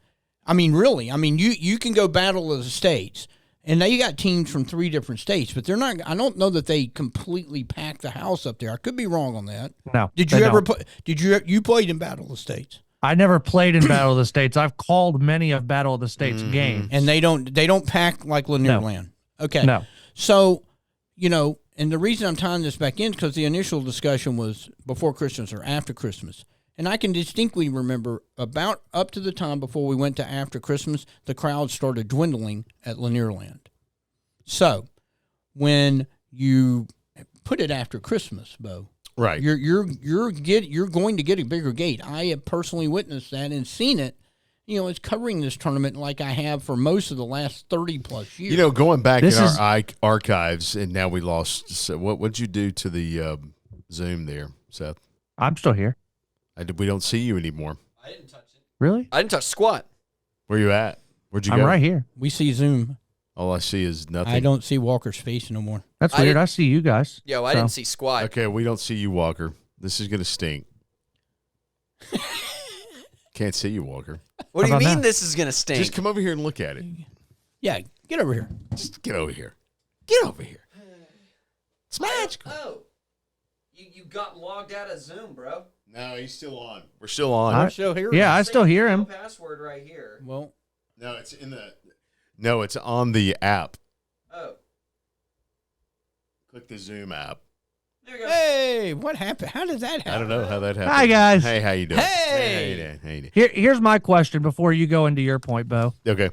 Speaker 3: I mean, really. I mean, you can go Battle of the States, and now you got teams from 3 different states, but they're not. I don't know that they completely pack the house up there. I could be wrong on that.
Speaker 4: No.
Speaker 3: Did you ever play? You played in Battle of the States?
Speaker 4: I never played in Battle of the States. I've called many of Battle of the States games,
Speaker 3: and they don't pack like LANIERLAND. No. Okay.
Speaker 4: No.
Speaker 3: So, and the reason I'm tying this back in is because the initial discussion was before Christmas or after Christmas. And I can distinctly remember about up to the time before we went to after Christmas, the crowd started dwindling at LANIERLAND. So when you put it after Christmas, Bo,
Speaker 2: right,
Speaker 3: you're going to get a bigger gate. I have personally witnessed that and seen it. It's covering this tournament like I have for most of the last 30 plus years.
Speaker 2: Going back in our archives, and now we lost. So what'd you do to the Zoom there, Seth?
Speaker 4: I'm still here.
Speaker 2: We don't see you anymore.
Speaker 1: I didn't touch it.
Speaker 4: Really?
Speaker 1: I didn't touch squat.
Speaker 2: Where you at? Where'd you go?
Speaker 4: I'm right here.
Speaker 3: We see Zoom.
Speaker 2: All I see is nothing.
Speaker 3: I don't see Walker's face no more.
Speaker 4: That's weird. I see you guys.
Speaker 1: Yo, I didn't see squat.
Speaker 2: Okay, we don't see you, Walker. This is going to stink. Can't see you, Walker.
Speaker 1: What do you mean this is going to stink?
Speaker 2: Just come over here and look at it.
Speaker 3: Yeah, get over here.
Speaker 2: Just get over here. Get over here. It's magical.
Speaker 1: Oh. You got logged out of Zoom, bro.
Speaker 2: No, he's still on. We're still on.
Speaker 3: I'm still here.
Speaker 4: Yeah, I still hear him.
Speaker 1: Password right here.
Speaker 3: Well,
Speaker 2: no, it's on the app.
Speaker 1: Oh.
Speaker 2: Click the Zoom app.
Speaker 1: There you go.
Speaker 3: Hey, what happened? How did that happen?
Speaker 2: I don't know how that happened.
Speaker 4: Hi, guys.
Speaker 2: Hey, how you doing?
Speaker 3: Hey.
Speaker 2: How you doing?
Speaker 4: Here's my question before you go into your point, Bo.
Speaker 2: Okay.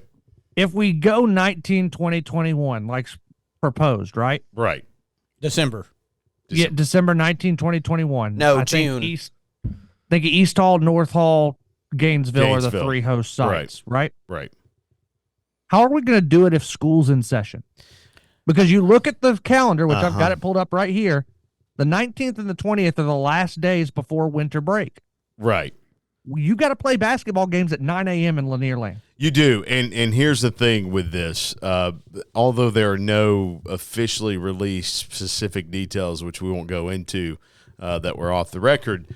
Speaker 4: if we go 19, 20, 21, like proposed, right?
Speaker 2: Right.
Speaker 3: December.
Speaker 4: Yeah, December 19, 2021.
Speaker 1: No,
Speaker 4: I
Speaker 1: June.
Speaker 4: Think East Hall, North Hall, Gainesville are the
Speaker 2: Gainesville.
Speaker 4: 3 host sites, right?
Speaker 2: Right.
Speaker 4: How are we going to do it if school's in session? Because you look at the calendar, which I've got it pulled up right here, the 19th and the 20th are the last days before winter break.
Speaker 2: Right.
Speaker 4: You got to play basketball games at 9 a.m. in LANIERLAND.
Speaker 2: You do, and here's the thing with this. Although there are no officially released specific details, which we won't go into, that were off the record,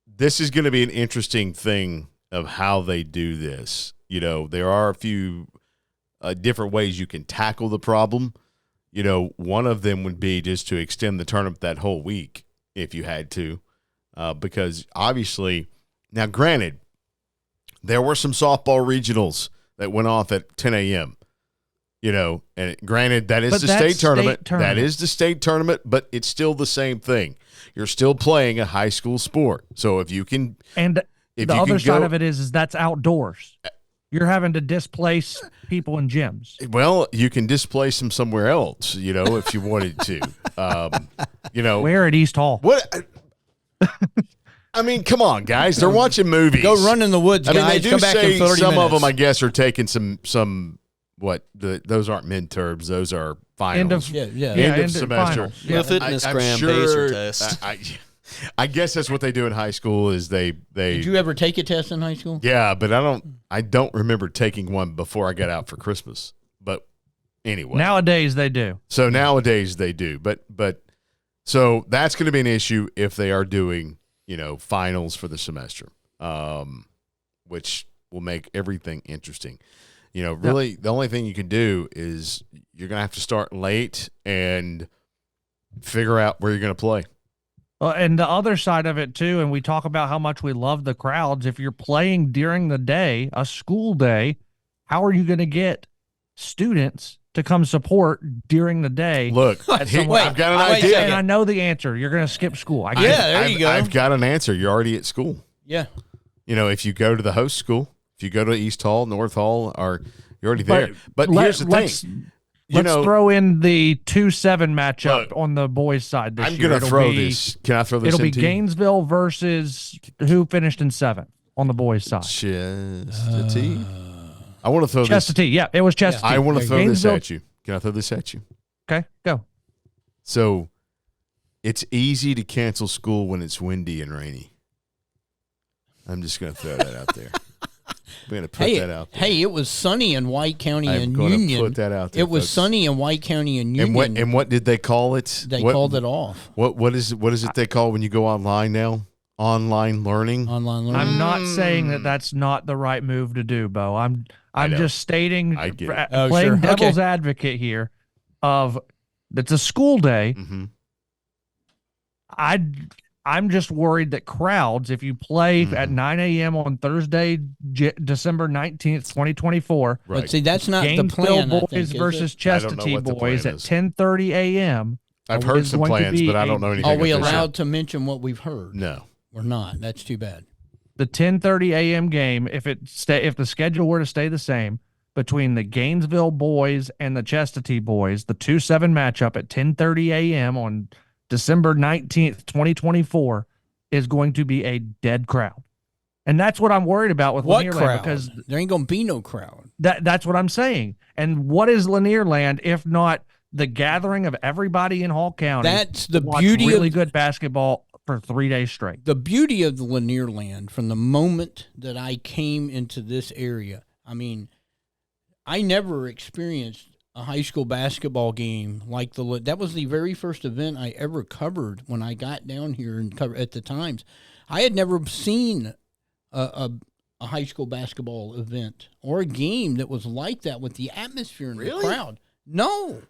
Speaker 2: this is going to be an interesting thing of how they do this. You know, there are a few different ways you can tackle the problem. You know, one of them would be just to extend the tournament that whole week if you had to, because obviously, now granted, there were some softball regionals that went off at 10 a.m., you know, and granted, that is
Speaker 4: But
Speaker 2: the
Speaker 4: that's
Speaker 2: state tournament.
Speaker 4: state tournament.
Speaker 2: That is the state tournament, but it's still the same thing. You're still playing a high school sport. So if you can,
Speaker 4: And
Speaker 2: if
Speaker 4: the
Speaker 2: you
Speaker 4: other
Speaker 2: can
Speaker 4: side
Speaker 2: go,
Speaker 4: of it is that's outdoors. You're having to displace people in gyms.
Speaker 2: well, you can displace them somewhere else, you know, if you wanted to. You know,
Speaker 4: Where at East Hall?
Speaker 2: what? I mean, come on, guys. They're watching movies.
Speaker 3: Go run in the woods,
Speaker 2: I
Speaker 3: guys.
Speaker 2: mean, they do
Speaker 3: Come back
Speaker 2: say
Speaker 3: in 30
Speaker 2: some
Speaker 3: minutes.
Speaker 2: of them, I guess, are taking some those aren't midterms. Those are finals.
Speaker 4: End of
Speaker 3: Yeah.
Speaker 2: End of semester.
Speaker 4: finals.
Speaker 1: The fitness
Speaker 2: I'm
Speaker 1: gram
Speaker 2: sure-
Speaker 1: pacer test.
Speaker 2: I guess that's what they do in high school is they
Speaker 3: Did you ever take a test in high school?
Speaker 2: yeah, but I don't remember taking one before I got out for Christmas. But anyway.
Speaker 4: Nowadays they do.
Speaker 2: So nowadays they do. But so that's going to be an issue if they are doing, you know, finals for the semester. Which will make everything interesting. You know, really the only thing you can do is you're going to have to start late and figure out where you're going to play.
Speaker 4: And the other side of it too, and we talk about how much we love the crowds. If you're playing during the day, a school day, how are you going to get students to come support during the day?
Speaker 2: Look, I've got an
Speaker 3: wait a
Speaker 2: idea.
Speaker 3: second.
Speaker 4: And I know the answer. You're going to skip school. I get
Speaker 3: Yeah,
Speaker 4: it.
Speaker 3: there you go.
Speaker 2: I've got an answer. You're already at school.
Speaker 3: Yeah.
Speaker 2: You know, if you go to the host school, if you go to East Hall, North Hall, or you're already there. But here's the thing.
Speaker 4: Let's throw in the 2-7 matchup
Speaker 2: Look,
Speaker 4: on the boys' side this
Speaker 2: I'm
Speaker 4: year.
Speaker 2: going to throw this. Can I throw this
Speaker 4: It'll be
Speaker 2: into
Speaker 4: Gainesville versus who finished in 7th on the boys' side.
Speaker 2: Chestatee? I want to throw this.
Speaker 4: Chestatee. Yeah, it was Chestatee.
Speaker 2: I want to throw this
Speaker 4: Gainesville-
Speaker 2: at you. Can I throw this at you?
Speaker 4: Okay, go.
Speaker 2: So it's easy to cancel school when it's windy and rainy. I'm just going to throw that out there. I'm going to put that out there.
Speaker 3: Hey, it was sunny in White County
Speaker 2: I'm
Speaker 3: and
Speaker 2: gonna
Speaker 3: Union.
Speaker 2: put that out there,
Speaker 3: It was
Speaker 2: folks.
Speaker 3: sunny in White County and Union.
Speaker 2: And what did they call it?
Speaker 3: They
Speaker 2: What-
Speaker 3: called it off.
Speaker 2: What is it they call when you go online now? Online learning.
Speaker 3: Online learning.
Speaker 4: I'm not saying that that's not the right move to do, Bo. I'm
Speaker 2: know.
Speaker 4: just stating,
Speaker 2: I get it.
Speaker 3: Oh,
Speaker 4: playing
Speaker 3: sure.
Speaker 4: devil's
Speaker 3: Okay.
Speaker 4: advocate here. Of it's a school day.
Speaker 2: Mm-hmm.
Speaker 4: I'm just worried that crowds, if you play
Speaker 2: Mm-hmm.
Speaker 4: at 9 a.m. on Thursday, December 19th, 2024,
Speaker 2: Right.
Speaker 3: But see, that's not the
Speaker 4: Gainesville
Speaker 3: plan. I
Speaker 4: boys
Speaker 3: think, is
Speaker 4: versus
Speaker 3: it?
Speaker 2: I don't know
Speaker 4: Chestatee
Speaker 2: what the
Speaker 4: boys
Speaker 2: plan
Speaker 4: at
Speaker 2: is.
Speaker 4: 10:30 a.m.
Speaker 2: I've
Speaker 4: is
Speaker 2: heard some
Speaker 4: going to
Speaker 2: plans,
Speaker 4: be
Speaker 2: but I don't
Speaker 4: a-
Speaker 2: know anything.
Speaker 3: Are we
Speaker 2: official.
Speaker 3: allowed to mention what we've heard?
Speaker 2: No.
Speaker 3: We're not. That's too bad.
Speaker 4: The 10:30 a.m. game, if the schedule were to stay the same between the Gainesville boys and the Chestatee boys, the 2-7 matchup at 10:30 a.m. on December 19th, 2024, is going to be a dead crowd. And that's what I'm worried about with
Speaker 3: What
Speaker 4: LANIERLAND,
Speaker 3: crowd?
Speaker 4: because
Speaker 3: There ain't gonna be no crowd.
Speaker 4: that's what I'm saying. And what is LANIERLAND if not the gathering of everybody in Hall County?
Speaker 3: That's the
Speaker 4: to watch
Speaker 3: beauty
Speaker 4: really
Speaker 3: of
Speaker 4: good basketball for 3 days straight.
Speaker 3: the beauty of the LANIERLAND from the moment that I came into this area. I mean, I never experienced a high school basketball game like that was the very first event I ever covered when I got down here and covered at the Times. I had never seen a high school basketball event or a game that was like that with the atmosphere and
Speaker 1: Really?
Speaker 3: the crowd. No.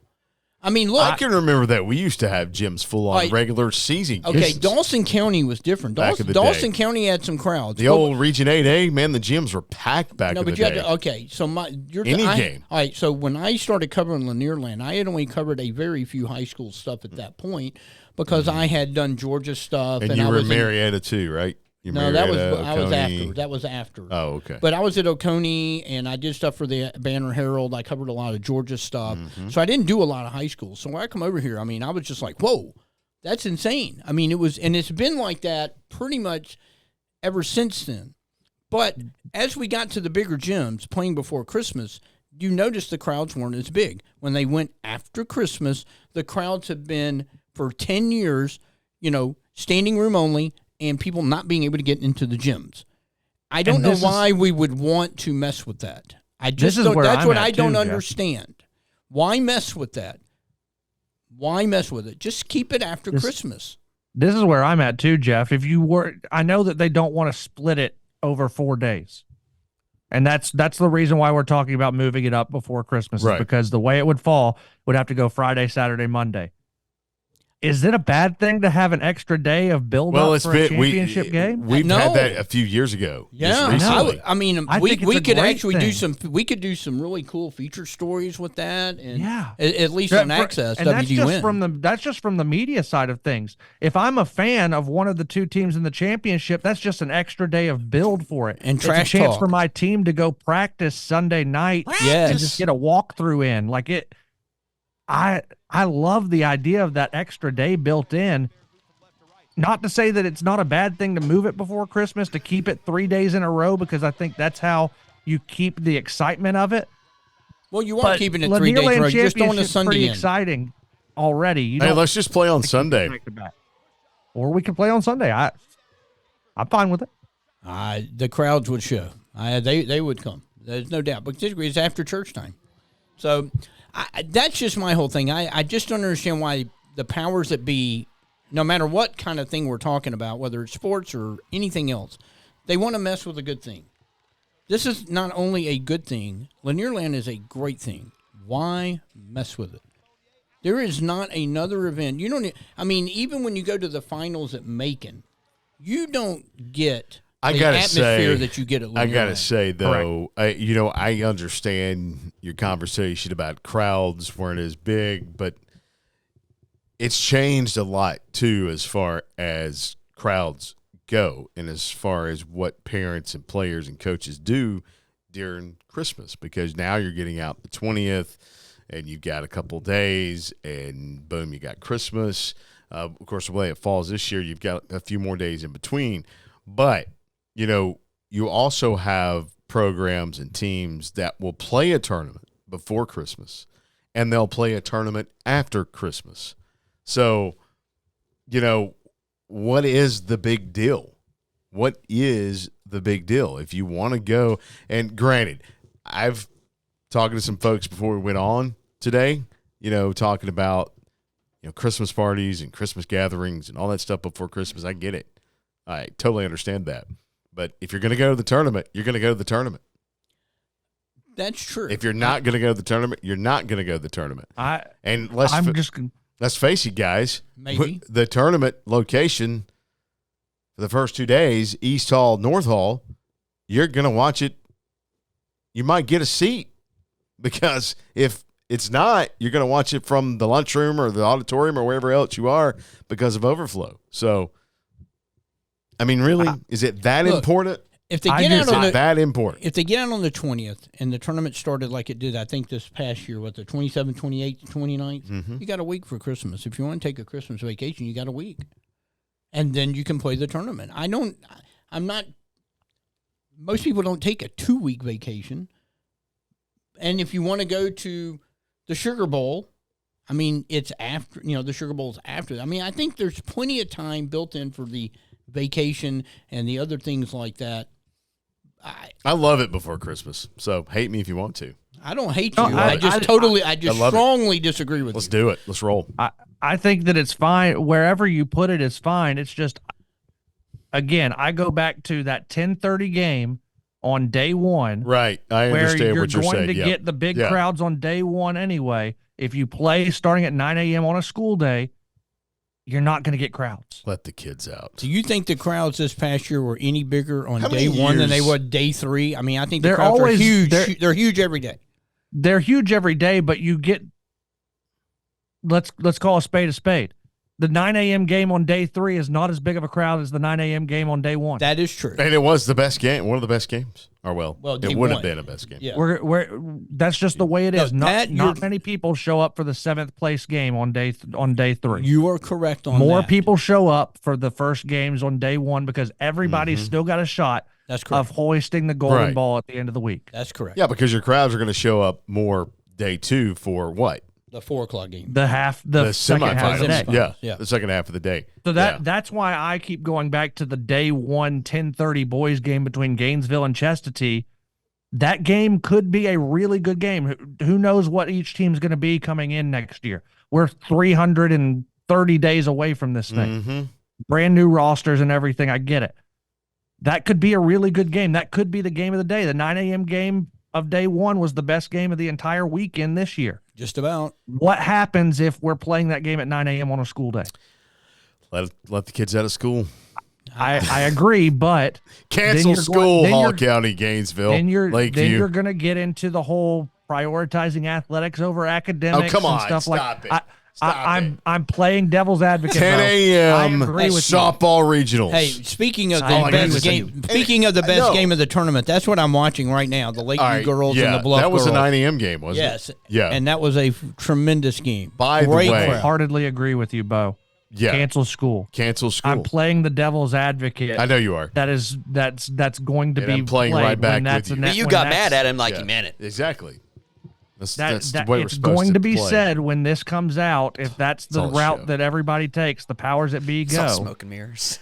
Speaker 3: I mean, look.
Speaker 2: I can remember that we used to have gyms full on
Speaker 3: Right.
Speaker 2: regular season.
Speaker 3: Okay,
Speaker 2: games.
Speaker 3: Dawson County was different.
Speaker 2: Back in the
Speaker 3: Dawson
Speaker 2: day.
Speaker 3: County had some crowds.
Speaker 2: The
Speaker 3: But-
Speaker 2: old Region 8A, man, the gyms were packed back
Speaker 3: no,
Speaker 2: in
Speaker 3: but
Speaker 2: the
Speaker 3: you had
Speaker 2: day.
Speaker 3: to. Okay, so
Speaker 2: Any game.
Speaker 3: All right, so when I started covering LANIERLAND, I had only covered a very few high school stuff at that point because I had done Georgia stuff,
Speaker 2: and
Speaker 3: and
Speaker 2: you
Speaker 3: I
Speaker 2: were
Speaker 3: was
Speaker 2: in Marietta too, right? You
Speaker 3: No, that was
Speaker 2: Marietta,
Speaker 3: I was
Speaker 2: Oconee?
Speaker 3: after. That was after.
Speaker 2: Oh, okay.
Speaker 3: But I was at Oconee, and I did stuff for the Banner Herald. I covered a lot of Georgia stuff.
Speaker 2: Mm-hmm.
Speaker 3: So I didn't do a lot of high school. So when I come over here, I mean, I was just like, whoa, that's insane. I mean, it's been like that pretty much ever since then. But as we got to the bigger gyms playing before Christmas, you notice the crowds weren't as big. When they went after Christmas, the crowds have been for 10 years, standing room only, and people not being able to get into the gyms. I don't know why we would want to mess with that. I just don't. That's what I don't understand. Why mess with that? Why mess with it? Just keep it after Christmas.
Speaker 4: This is where I'm at too, Jeff. I know that they don't want to split it over 4 days. And that's the reason why we're talking about moving it up before Christmas,
Speaker 2: Right.
Speaker 4: is because the way it would fall would have to go Friday, Saturday, Monday. Is it a bad thing to have an extra day of build up for a championship game?
Speaker 2: We've had that a few years ago.
Speaker 3: Yeah,
Speaker 2: recently.
Speaker 3: I mean,
Speaker 4: I think it's
Speaker 3: we
Speaker 4: a
Speaker 3: could
Speaker 4: great
Speaker 3: actually
Speaker 4: thing.
Speaker 3: we could do some really cool feature stories with that, and
Speaker 4: Yeah.
Speaker 3: at least on Access,
Speaker 4: and that's
Speaker 3: WDWin.
Speaker 4: that's just from the media side of things. If I'm a fan of one of the two teams in the championship, that's just an extra day of build for it.
Speaker 3: And
Speaker 4: it's
Speaker 3: trash
Speaker 4: a chance
Speaker 3: talk.
Speaker 4: for my team to go practice Sunday night
Speaker 3: Yes.
Speaker 4: and just get a walkthrough in. Like it, I love the idea of that extra day built in. Not to say that it's not a bad thing to move it before Christmas, to keep it 3 days in a row, because I think that's how you keep the excitement of it.
Speaker 3: Well, you are
Speaker 4: But
Speaker 3: keeping it 3 days in a
Speaker 4: LANIERLAND
Speaker 3: row. Just throwing a
Speaker 4: Championship's
Speaker 3: Sunday
Speaker 4: pretty
Speaker 3: in.
Speaker 4: exciting already. You
Speaker 2: Hey,
Speaker 4: don't
Speaker 2: let's just play on Sunday.
Speaker 4: back to back. Or we can play on Sunday. I'm fine with it.
Speaker 3: The crowds would show. They would come. There's no doubt. But typically it's after church time. So that's just my whole thing. I just don't understand why the powers that be, no matter what kind of thing we're talking about, whether it's sports or anything else, they want to mess with a good thing. This is not only a good thing. LANIERLAND is a great thing. Why mess with it? There is not another event. You don't. I mean, even when you go to the finals at Macon, you don't get the atmosphere that you get at LANIERLAND.
Speaker 2: I gotta say though, I understand your conversation about crowds weren't as big, but it's changed a lot too as far as crowds go, and as far as what parents and players and coaches do during Christmas, because now you're getting out the 20th, and you've got a couple days, and boom, you got Christmas. Of course, the way it falls this year, you've got a few more days in between, but you also have programs and teams that will play a tournament before Christmas, and they'll play a tournament after Christmas. So, what is the big deal? What is the big deal? If you want to go, and granted, I've talked to some folks before we went on today, talking about, Christmas parties and Christmas gatherings and all that stuff before Christmas. I get it. I totally understand that. But if you're going to go to the tournament, you're going to go to the tournament.
Speaker 3: That's true.
Speaker 2: If you're not going to go to the tournament, you're not going to go to the tournament. Let's face it, guys.
Speaker 3: Maybe.
Speaker 2: The tournament location for the first 2 days, East Hall, North Hall, you're going to watch it. You might get a seat, because if it's not, you're going to watch it from the lunchroom or the auditorium or wherever else you are because of overflow. So, I mean, really, is it that important?
Speaker 3: If they get out on the
Speaker 2: that important.
Speaker 3: If they get out on the 20th and the tournament started like it did, I think this past year, the 27th, 28th, 29th, you got a week for Christmas. If you want to take a Christmas vacation, you got a week. And then you can play the tournament. Most people don't take a 2-week vacation. And if you want to go to the Sugar Bowl, I mean, it's after, the Sugar Bowl's after. I mean, I think there's plenty of time built in for the vacation and the other things like that.
Speaker 2: I love it before Christmas, so hate me if you want to.
Speaker 3: I don't hate you.
Speaker 4: No,
Speaker 3: I just strongly disagree with you.
Speaker 2: Let's do it. Let's roll.
Speaker 4: I think that it's fine. Wherever you put it is fine. It's just, again, I go back to that 10:30 game on day one.
Speaker 2: Right. I understand what you're saying.
Speaker 4: Where you're going to get the big crowds on day one anyway. If you play starting at 9 a.m. on a school day, you're not going to get crowds.
Speaker 2: Let the kids out.
Speaker 3: Do you think the crowds this past year were any bigger on day one than they were day 3? I mean, I think the crowds are huge. They're huge every day.
Speaker 4: They're huge every day, but you get, let's call a spade a spade. the 9 a.m. game on day 3 is not as big of a crowd as the 9 a.m. game on day 1.
Speaker 3: That is true.
Speaker 2: And it was the best game, one of the best games. Or
Speaker 3: Well, day
Speaker 2: it would have
Speaker 3: one.
Speaker 2: been a best game.
Speaker 3: Yeah.
Speaker 4: That's just the way it
Speaker 3: No,
Speaker 4: is.
Speaker 3: Pat,
Speaker 4: Not many people show up for the 7th place game on day 3.
Speaker 3: You are correct on
Speaker 4: More
Speaker 3: that.
Speaker 4: people show up for the first games on day 1 because everybody's still got a shot
Speaker 3: That's correct.
Speaker 4: of hoisting the golden
Speaker 2: Right.
Speaker 4: ball at the end of the week.
Speaker 3: That's correct.
Speaker 2: Yeah, because your crowds are going to show up more day 2 for what?
Speaker 3: The 4 o'clock game.
Speaker 4: The second half of the day.
Speaker 2: semifinals. Yeah,
Speaker 3: Yeah.
Speaker 2: the second half of the day.
Speaker 4: So that's why I keep going back to the day 1 10:30 boys game between Gainesville and Chestatee. That game could be a really good game. Who knows what each team's going to be coming in next year? We're 330 days away from this thing.
Speaker 2: Mm-hmm.
Speaker 4: Brand new rosters and everything. I get it. That could be a really good game. That could be the game of the day. The 9 a.m. game of day 1 was the best game of the entire weekend this year.
Speaker 3: Just about.
Speaker 4: What happens if we're playing that game at 9 a.m. on a school day?
Speaker 2: Let the kids out of school.
Speaker 4: I agree, but
Speaker 2: Cancel
Speaker 4: you're
Speaker 2: school,
Speaker 4: going- then
Speaker 2: Hall
Speaker 4: you're-
Speaker 2: County, Gainesville,
Speaker 4: then you're
Speaker 2: Lakeview.
Speaker 4: going to get into the whole prioritizing athletics over academics
Speaker 2: come on,
Speaker 4: and stuff
Speaker 2: stop
Speaker 4: like
Speaker 2: it. Stop it.
Speaker 4: I'm playing devil's advocate.
Speaker 2: 10
Speaker 4: though.
Speaker 2: a.m.
Speaker 4: I agree with you.
Speaker 2: softball regionals.
Speaker 3: Hey, speaking of
Speaker 4: I
Speaker 3: the
Speaker 4: agree
Speaker 3: best
Speaker 4: with
Speaker 3: game,
Speaker 4: you.
Speaker 3: speaking of the best
Speaker 2: No.
Speaker 3: game of the tournament, that's what I'm watching right now. The Lakeview
Speaker 2: All right,
Speaker 3: girls
Speaker 2: yeah,
Speaker 3: and the Bluff
Speaker 2: that was
Speaker 3: girls.
Speaker 2: a 9 a.m. game, wasn't
Speaker 3: Yes.
Speaker 2: it? Yeah.
Speaker 3: And that was a tremendous game.
Speaker 2: By the
Speaker 3: Great
Speaker 2: way-
Speaker 3: crowd.
Speaker 4: Wholeheartedly agree with you, Bo.
Speaker 2: Yeah.
Speaker 4: Cancel school.
Speaker 2: Cancel school.
Speaker 4: I'm playing the devil's advocate.
Speaker 2: I know you are.
Speaker 4: That's going to
Speaker 2: And
Speaker 4: be
Speaker 2: I'm playing
Speaker 4: played
Speaker 2: right back
Speaker 4: when that's
Speaker 2: with you.
Speaker 4: a
Speaker 1: But you
Speaker 4: when
Speaker 1: got
Speaker 4: that's-
Speaker 1: mad at him like
Speaker 2: Yeah,
Speaker 1: you meant it.
Speaker 2: Exactly. That's the
Speaker 4: that
Speaker 2: way we're
Speaker 4: it's
Speaker 2: supposed
Speaker 4: going to be
Speaker 2: play.
Speaker 4: said when this comes out. If that's the
Speaker 2: all a show.
Speaker 4: route that everybody takes, the powers that be
Speaker 1: It's all
Speaker 4: go.
Speaker 1: smoke and mirrors.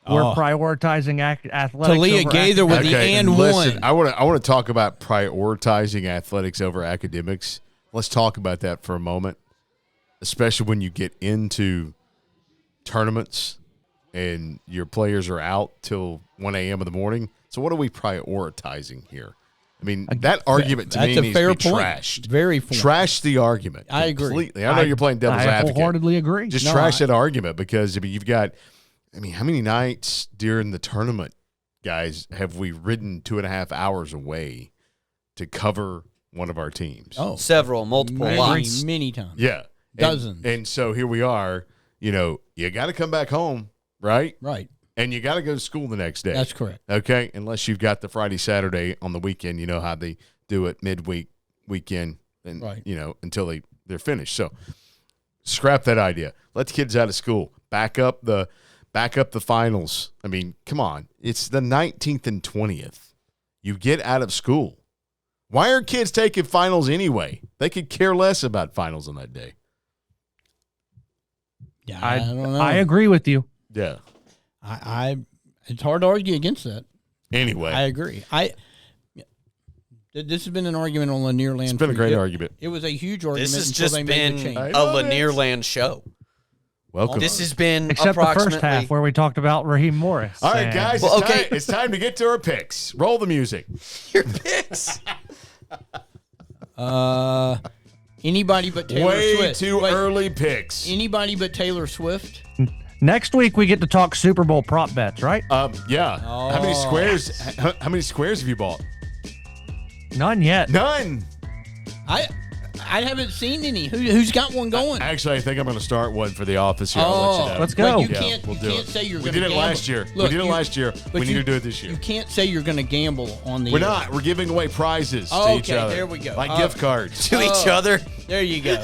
Speaker 4: We're
Speaker 3: Oh.
Speaker 4: prioritizing athletics.
Speaker 3: Talia
Speaker 4: over
Speaker 3: Gaither with the
Speaker 2: Okay,
Speaker 3: and
Speaker 2: listen,
Speaker 3: one.
Speaker 2: I want to talk about prioritizing athletics over academics. Let's talk about that for a moment, especially when you get into tournaments and your players are out till 1 a.m. in the morning. So what are we prioritizing here? I mean, that argument to
Speaker 3: That's
Speaker 2: me
Speaker 3: a
Speaker 2: needs
Speaker 3: fair
Speaker 2: to be
Speaker 3: point.
Speaker 2: trashed.
Speaker 3: Very fair.
Speaker 2: Trash the argument.
Speaker 3: I agree.
Speaker 2: Completely. I know you're playing devil's
Speaker 4: I
Speaker 2: advocate.
Speaker 4: wholeheartedly agree.
Speaker 2: Just
Speaker 3: No,
Speaker 2: trash
Speaker 3: I-
Speaker 2: that argument because, I mean, you've got, I mean, how many nights during the tournament, guys, have we ridden 2.5 hours away to cover one of our teams?
Speaker 3: Oh,
Speaker 1: Several, multiple
Speaker 3: many,
Speaker 1: lots.
Speaker 3: many times.
Speaker 2: Yeah.
Speaker 3: Dozens.
Speaker 2: And so here we are, you got to come back home, right?
Speaker 3: Right.
Speaker 2: And you got to go to school the next day.
Speaker 3: That's correct.
Speaker 2: Okay? Unless you've got the Friday, Saturday on the weekend, you know how they do it midweek, weekend, and,
Speaker 3: Right.
Speaker 2: until they're finished. So scrap that idea. Let the kids out of school. Back up the finals. I mean, come on. It's the 19th and 20th. You get out of school. Why are kids taking finals anyway? They could care less about finals on that day.
Speaker 3: Yeah, I don't know.
Speaker 4: I agree with you.
Speaker 2: Yeah.
Speaker 3: It's hard to argue against that.
Speaker 2: Anyway,
Speaker 3: I agree. This has been an argument on LANIERLAND.
Speaker 2: it's been a great argument.
Speaker 3: It was a huge argument.
Speaker 1: This has
Speaker 3: until
Speaker 1: just
Speaker 3: they made the
Speaker 1: been
Speaker 3: change.
Speaker 1: a
Speaker 2: I love it.
Speaker 1: LANIERLAND show.
Speaker 2: Welcome.
Speaker 1: This has been
Speaker 4: Except the
Speaker 1: approximately.
Speaker 4: first half where we talked about Raheem Morris.
Speaker 2: All right,
Speaker 4: and-
Speaker 2: guys,
Speaker 1: Well,
Speaker 2: it's,
Speaker 1: okay.
Speaker 2: time, it's time to get to our picks. Roll the music.
Speaker 1: Your picks.
Speaker 3: Anybody but Taylor
Speaker 2: Way
Speaker 3: Swift.
Speaker 2: too
Speaker 3: Wait,
Speaker 2: early picks.
Speaker 3: Anybody but Taylor Swift.
Speaker 4: Next week we get to talk Super Bowl prop bets, right?
Speaker 2: Yeah. How many squares? How many squares have you bought?
Speaker 4: None yet.
Speaker 2: None.
Speaker 3: I haven't seen any. Who's got one going?
Speaker 2: Actually, I think I'm going to start one for the office here. I'll let you know.
Speaker 4: Let's go.
Speaker 3: But you
Speaker 2: Yeah,
Speaker 3: can't,
Speaker 2: we'll
Speaker 3: you
Speaker 2: do
Speaker 3: can't
Speaker 2: it.
Speaker 3: say you're
Speaker 2: We
Speaker 3: going to
Speaker 2: did it
Speaker 3: gamble.
Speaker 2: last year.
Speaker 3: Look,
Speaker 2: we did it last year.
Speaker 3: but
Speaker 2: We need to do it this year.
Speaker 3: You can't say you're going to gamble on the
Speaker 2: We're
Speaker 3: air.
Speaker 2: not. We're giving away prizes to
Speaker 3: Oh,
Speaker 2: each
Speaker 3: okay,
Speaker 2: other.
Speaker 3: there we go.
Speaker 2: Like gift cards.
Speaker 1: To each other.
Speaker 3: There you go.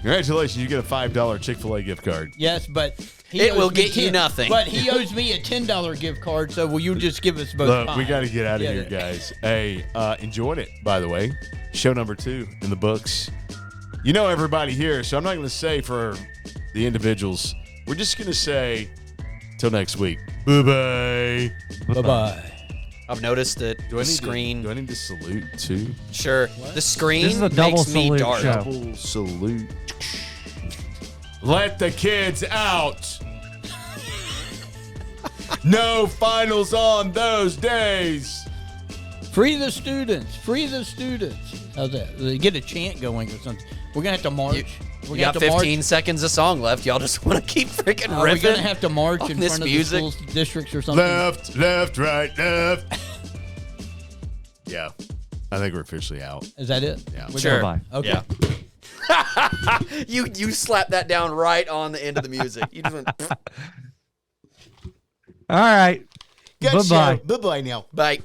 Speaker 2: Congratulations. You get a $5 Chick-fil-A gift card.
Speaker 3: Yes, but
Speaker 1: It
Speaker 3: owes
Speaker 1: will
Speaker 3: me
Speaker 1: get you
Speaker 3: 10
Speaker 1: nothing.
Speaker 3: But he owes me a $10 gift card, so will you just give us both
Speaker 2: Look, we
Speaker 3: $5?
Speaker 2: got to get out of
Speaker 3: Yeah,
Speaker 2: here,
Speaker 3: yeah.
Speaker 2: guys. Hey, enjoyed it, by the way. Show number 2 in the books. You know everybody here, so I'm not going to say for the individuals. We're just going to say till next week. Bye-bye.
Speaker 3: Bye-bye.
Speaker 1: I've noticed that
Speaker 2: Do I
Speaker 1: the
Speaker 2: need
Speaker 1: screen.
Speaker 2: To, do I need to salute too?
Speaker 1: Sure. The screen
Speaker 4: This is a double
Speaker 1: makes me
Speaker 4: salute
Speaker 1: dark.
Speaker 4: show.
Speaker 2: Double salute. Let the kids out. No finals on those days.
Speaker 3: Free the students. Free the students. How's that? Get a chant going or something. We're going to have to march.
Speaker 1: We got 15 seconds of song left. Y'all just want to keep freaking
Speaker 3: We're
Speaker 1: riffing.
Speaker 3: going to have to march
Speaker 1: on
Speaker 3: in
Speaker 1: this
Speaker 3: front of
Speaker 1: music.
Speaker 3: the school districts or something.
Speaker 2: Left, right, left. Yeah. I think we're officially out.
Speaker 3: Is that it?
Speaker 2: Yeah.
Speaker 3: We're
Speaker 1: Sure.
Speaker 3: done?
Speaker 4: Bye.
Speaker 3: Okay.
Speaker 1: Yeah. You slapped that down right on the end of the music. You just went,
Speaker 4: All right.
Speaker 2: Good
Speaker 4: Bye-bye.
Speaker 2: show. Bye-bye now.
Speaker 1: bye.